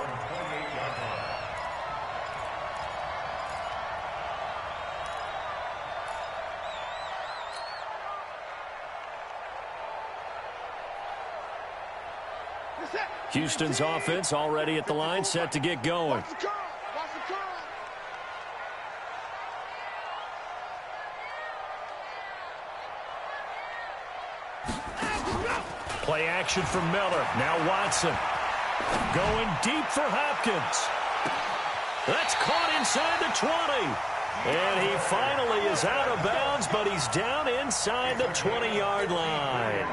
Houston's offense already at the line, set to get going. Play action from Miller. Now Watson. Going deep for Hopkins. That's caught inside the 20. And he finally is out of bounds, but he's down inside the 20-yard line.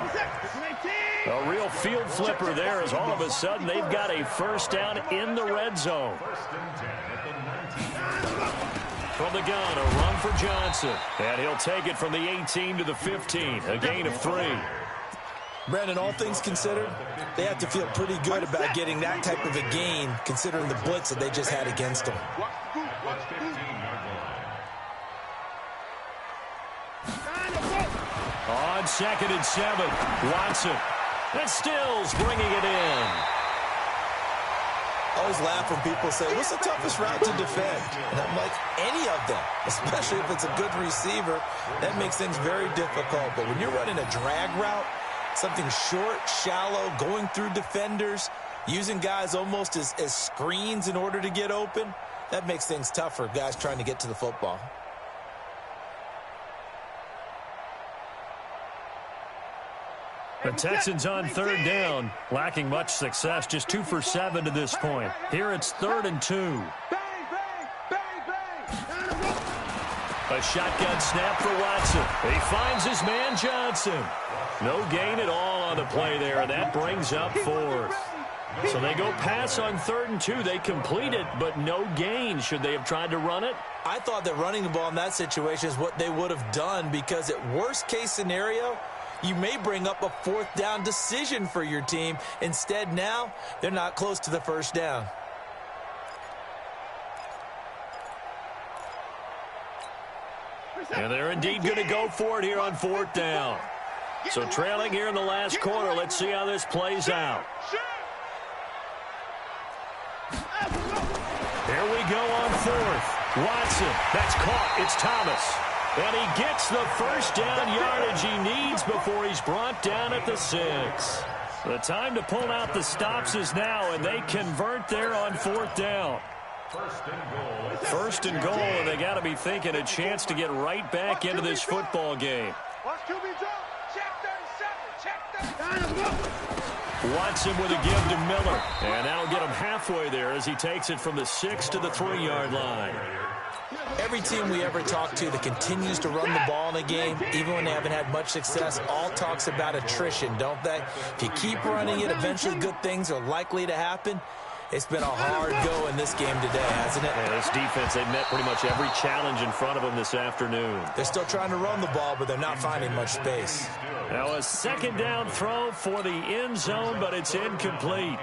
A real field flipper there as all of a sudden they've got a 1st down in the red zone. From the gun, a run for Johnson. And he'll take it from the 18 to the 15, a gain of 3. Brandon, all things considered, they have to feel pretty good about getting that type of a gain, considering the blitz that they just had against them. On 2nd and 7, Watson. And Stills bringing it in. I always laugh when people say, what's the toughest route to defend? And I'm like, any of them, especially if it's a good receiver. That makes things very difficult. But when you're running a drag route, something short, shallow, going through defenders, using guys almost as screens in order to get open, that makes things tough for guys trying to get to the football. The Texans on 3rd down, lacking much success, just 2 for 7 to this point. Here it's 3rd and 2. A shotgun snap for Watson. He finds his man Johnson. No gain at all on the play there, and that brings up 4th. So they go pass on 3rd and 2. They complete it, but no gain. Should they have tried to run it? I thought that running the ball in that situation is what they would have done, because at worst case scenario, you may bring up a 4th down decision for your team. Instead, now, they're not close to the 1st down. And they're indeed going to go for it here on 4th down. So trailing here in the last quarter, let's see how this plays out. Here we go on 4th. Watson, that's caught. It's Thomas. And he gets the 1st down yardage he needs before he's brought down at the 6. The time to pull out the stops is now, and they convert there on 4th down. 1st and goal, and they got to be thinking a chance to get right back into this football game. Watson with a give to Miller, and that'll get him halfway there as he takes it from the 6 to the 3-yard line. Every team we ever talk to that continues to run the ball in a game, even when they haven't had much success, all talks about attrition, don't they? If you keep running it, eventually good things are likely to happen. It's been a hard go in this game today, hasn't it? Yeah, this defense, they've met pretty much every challenge in front of them this afternoon. They're still trying to run the ball, but they're not finding much space. Now a 2nd down throw for the end zone, but it's incomplete.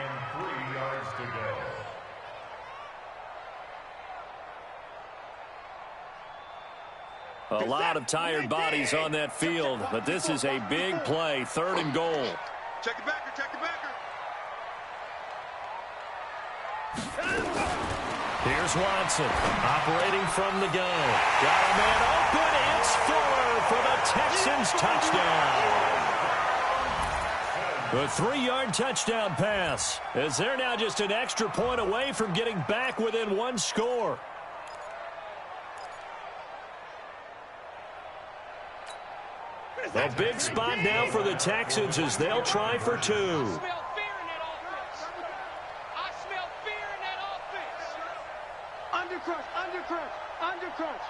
A lot of tired bodies on that field, but this is a big play, 3rd and goal. Check it backer, check it backer. Here's Watson, operating from the gun. Got a man open, it's Fuller for the Texans touchdown. The 3-yard touchdown pass, as they're now just an extra point away from getting back within 1 score. A big spot now for the Texans as they'll try for 2. I smell fear in that offense. I smell fear in that offense. Undercrush, undercrush, undercrush.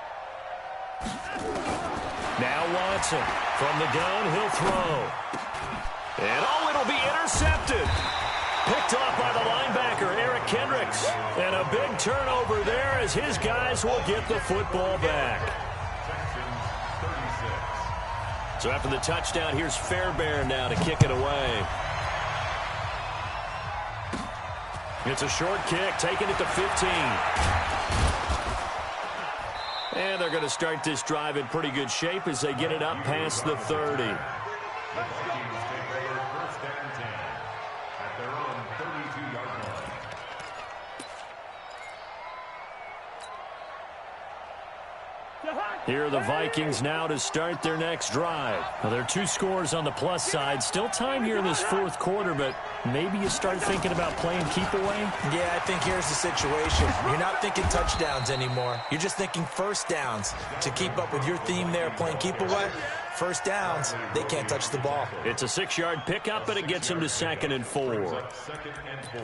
Now Watson from the gun, he'll throw. And it'll be intercepted. Picked off by the linebacker, Eric Kendricks. And a big turnover there as his guys will get the football back. So after the touchdown, here's Fairbairn now to kick it away. It's a short kick, taking it to 15. And they're going to start this drive in pretty good shape as they get it up past the 30. Here are the Vikings now to start their next drive. Well, there are 2 scores on the plus side. Still time here in this 4th quarter, but maybe you start thinking about playing keep away? Yeah, I think here's the situation. You're not thinking touchdowns anymore. You're just thinking 1st downs. To keep up with your theme there, playing keep away, 1st downs, they can't touch the ball. It's a 6-yard pickup, and it gets them to 2nd and 4. 2nd and 4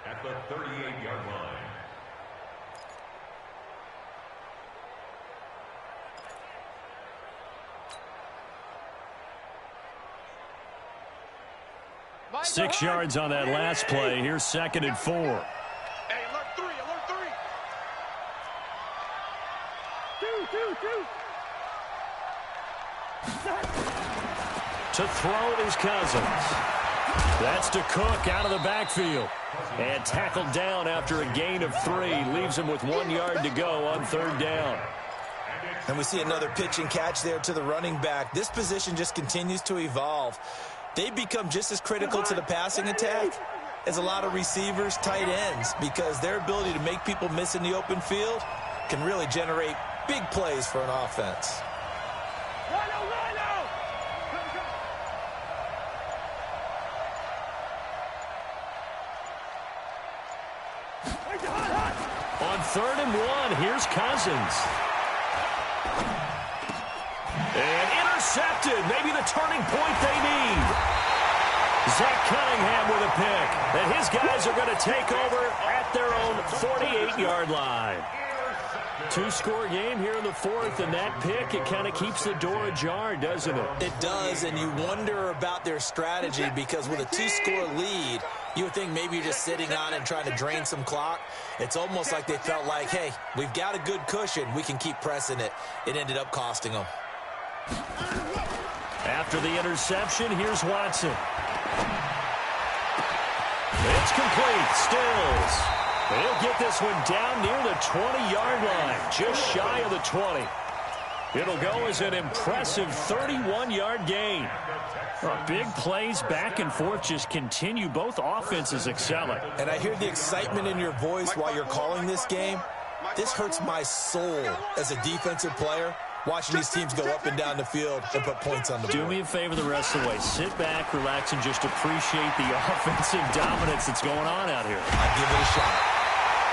at the 38-yard line. Six yards on that last play. Here's 2nd and 4. Hey, alert 3, alert 3. To throw is Cousins. That's to Cook out of the backfield. And tackled down after a gain of 3. Leaves him with 1 yard to go on 3rd down. And we see another pitch and catch there to the running back. This position just continues to evolve. They become just as critical to the passing attack as a lot of receivers, tight ends, because their ability to make people miss in the open field can really generate big plays for an offense. On 3rd and 1, here's Cousins. And intercepted. Maybe the turning point they need. Zach Cunningham with a pick. And his guys are going to take over at their own 48-yard line. 2-score game here in the 4th, and that pick, it kind of keeps the door ajar, doesn't it? It does, and you wonder about their strategy because with a 2-score lead, you would think maybe you're just sitting on and trying to drain some clock. It's almost like they felt like, hey, we've got a good cushion. We can keep pressing it. It ended up costing them. After the interception, here's Watson. It's complete. Stills. He'll get this one down near the 20-yard line, just shy of the 20. It'll go as an impressive 31-yard gain. Big plays back and forth just continue. Both offenses excelling. And I hear the excitement in your voice while you're calling this game. This hurts my soul as a defensive player, watching these teams go up and down the field and put points on the board. Do me a favor the rest of the way. Sit back, relax, and just appreciate the offensive dominance that's going on out here. I'll give it a shot.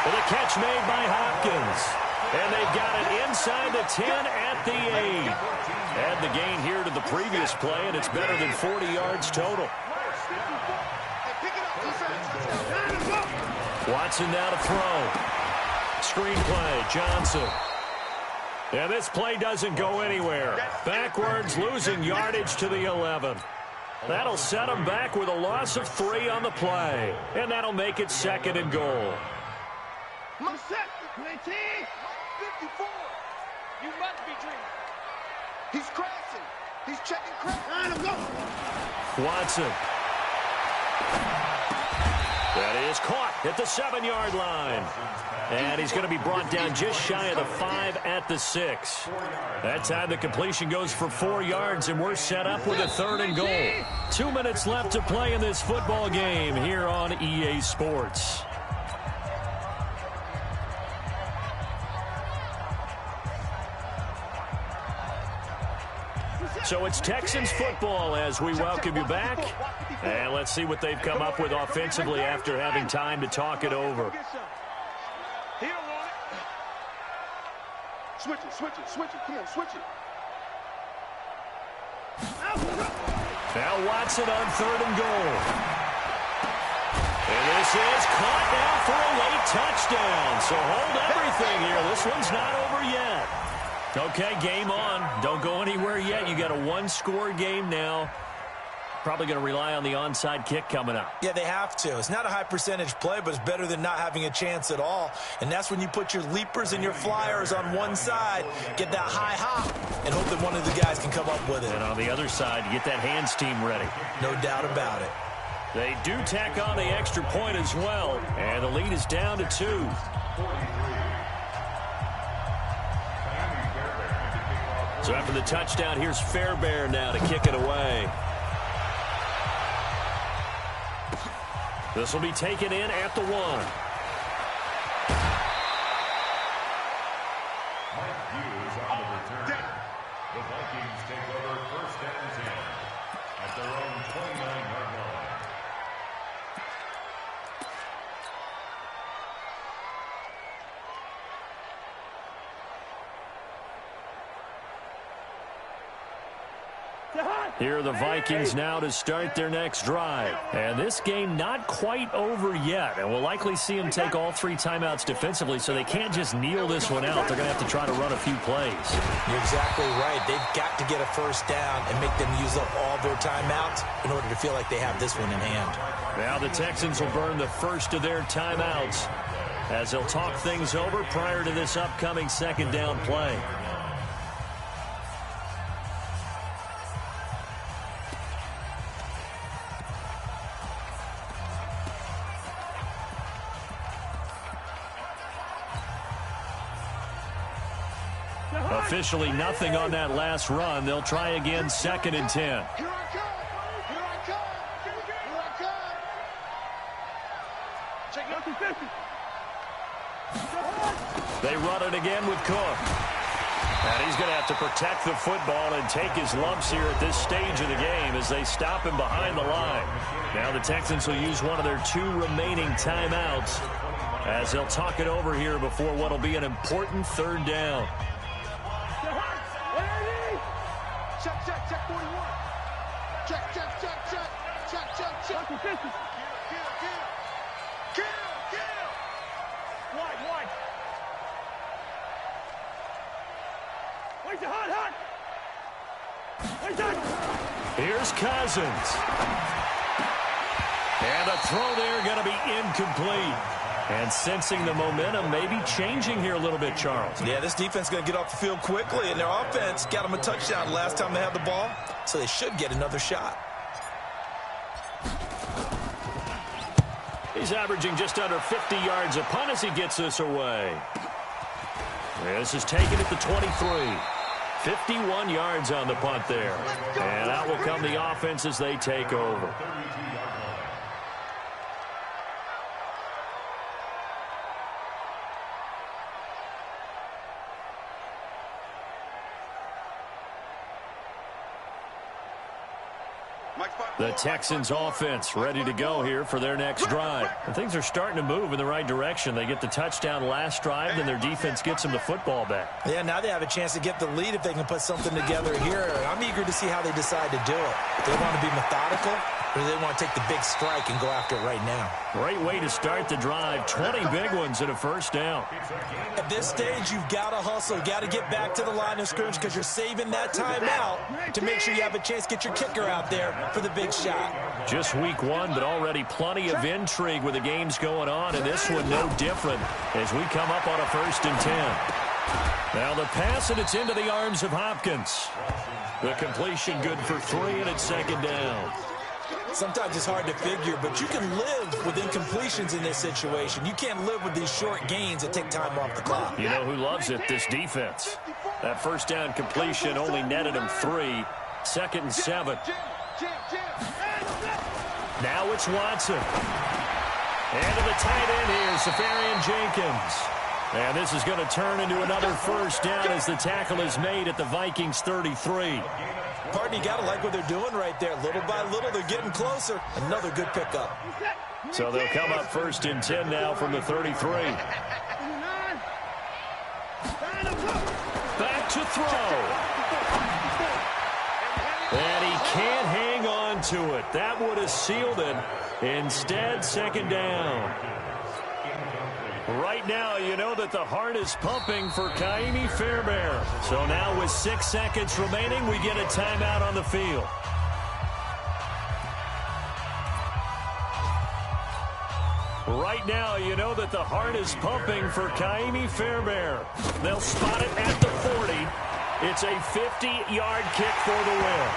Well, the catch made by Hopkins. And they've got it inside the 10 at the 8. Add the gain here to the previous play, and it's better than 40 yards total. Watson now to throw. Screenplay, Johnson. And this play doesn't go anywhere. Backwards, losing yardage to the 11. That'll set him back with a loss of 3 on the play. And that'll make it 2nd and goal. Set, 54. You must be dreaming. He's crashing. He's checking crash. Watson. That is caught at the 7-yard line. And he's going to be brought down just shy of the 5 at the 6. That time the completion goes for 4 yards, and we're set up with a 3rd and goal. 2 minutes left to play in this football game here on EA Sports. So it's Texans football as we welcome you back. And let's see what they've come up with offensively after having time to talk it over. Switch it. Come on, switch it. Now Watson on 3rd and goal. And this is caught now for a late touchdown. So hold everything here. This one's not over yet. Okay, game on. Don't go anywhere yet. You got a 1-score game now. Probably going to rely on the onside kick coming up. Yeah, they have to. It's not a high percentage play, but it's better than not having a chance at all. And that's when you put your leapers and your flyers on one side, get that high hop, and hope that one of the guys can come up with it. And on the other side, you get that hands team ready. No doubt about it. They do tack on the extra point as well. And the lead is down to 2. So after the touchdown, here's Fairbairn now to kick it away. This will be taken in at the 1. Mike Hughes on the return. The Vikings take over 1st and 10 at their own 29-yard line. Here are the Vikings now to start their next drive. And this game not quite over yet. And we'll likely see them take all 3 timeouts defensively, so they can't just kneel this one out. They're going to have to try to run a few plays. You're exactly right. They've got to get a first down and make them use up all their timeouts in order to feel like they have this one in hand. Now the Texans will burn the first of their timeouts as they'll talk things over prior to this upcoming 2nd down play. officially nothing on that last run. They'll try again, 2nd and 10. Here I come. Here I come. Here I come. Check it out to 50. They run it again with Cook. And he's going to have to protect the football and take his lumps here at this stage of the game as they stop him behind the line. Now the Texans will use one of their 2 remaining timeouts as they'll talk it over here before what will be an important 3rd down. Check, 41. Check. Kill. Wide. Wait, hot. Here's Cousins. And a throw there going to be incomplete. And sensing the momentum maybe changing here a little bit, Charles. Yeah, this defense is going to get off the field quickly, and their offense got them a touchdown last time they had the ball, so they should get another shot. He's averaging just under 50 yards a punt as he gets this away. This is taken at the 23. 51 yards on the punt there. And out will come the offense as they take over. The Texans offense ready to go here for their next drive. And things are starting to move in the right direction. They get the touchdown last drive, then their defense gets them the football back. Yeah, now they have a chance to get the lead if they can put something together here. I'm eager to see how they decide to do it. Do they want to be methodical, or do they want to take the big strike and go after it right now? Great way to start the drive. 20 big ones and a 1st down. At this stage, you've got to hustle. Got to get back to the line of scrimmage because you're saving that timeout to make sure you have a chance to get your kicker out there for the big shot. Just week 1, but already plenty of intrigue with the games going on, and this one no different as we come up on a 1st and 10. Now the pass, and it's into the arms of Hopkins. The completion good for 3, and it's 2nd down. Sometimes it's hard to figure, but you can live with incompletions in this situation. You can't live with these short gains that take time off the clock. You know who loves it? This defense. That 1st down completion only netted him 3. 2nd and 7. Now it's Watson. And to the tight end here, Safarian Jenkins. And this is going to turn into another 1st down as the tackle is made at the Vikings 33. Partner, you got to like what they're doing right there. Little by little, they're getting closer. Another good pickup. So they'll come up 1st and 10 now from the 33. Back to throw. And he can't hang on to it. That would have sealed it. Instead, 2nd down. Right now, you know that the heart is pumping for Kaimi Fairbairn. So now with 6 seconds remaining, we get a timeout on the field. Right now, you know that the heart is pumping for Kaimi Fairbairn. They'll spot it at the 40. It's a 50-yard kick for the win.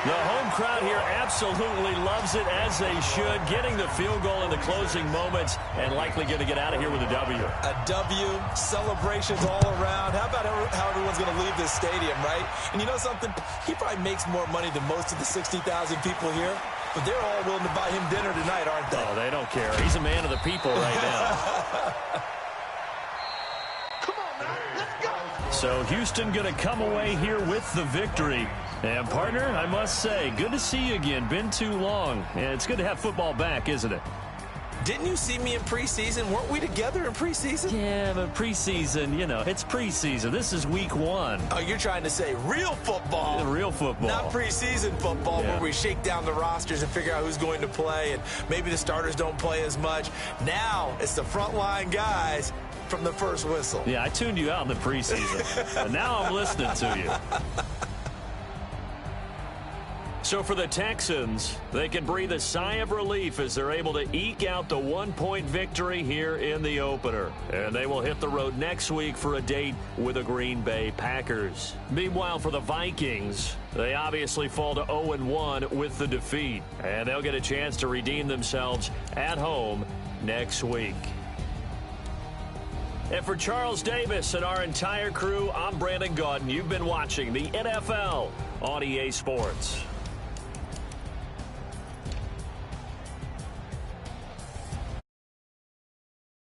The home crowd here absolutely loves it, as they should, getting the field goal in the closing moments and likely going to get out of here with a W. A W, celebrations all around. How about how everyone's going to leave this stadium, right? And you know something? He probably makes more money than most of the 60,000 people here, but they're all willing to buy him dinner tonight, aren't they? Oh, they don't care. He's a man of the people right now. So Houston going to come away here with the victory. And, partner, I must say, good to see you again. Been too long. And it's good to have football back, isn't it? Didn't you see me in preseason? Weren't we together in preseason? Yeah, but preseason, you know, it's preseason. This is week 1. Oh, you're trying to say real football. Real football. Not preseason football, yeah, where we shake down the rosters and figure out who's going to play, and maybe the starters don't play as much. Now it's the frontline guys from the first whistle. Yeah, I tuned you out in the preseason. And now I'm listening to you. So for the Texans, they can breathe a sigh of relief as they're able to eke out the 1-point victory here in the opener. And they will hit the road next week for a date with the Green Bay Packers. Meanwhile, for the Vikings, they obviously fall to 0-1 with the defeat. And they'll get a chance to redeem themselves at home next week. And for Charles Davis and our entire crew, I'm Brandon Gaudin. You've been watching the NFL on EA Sports.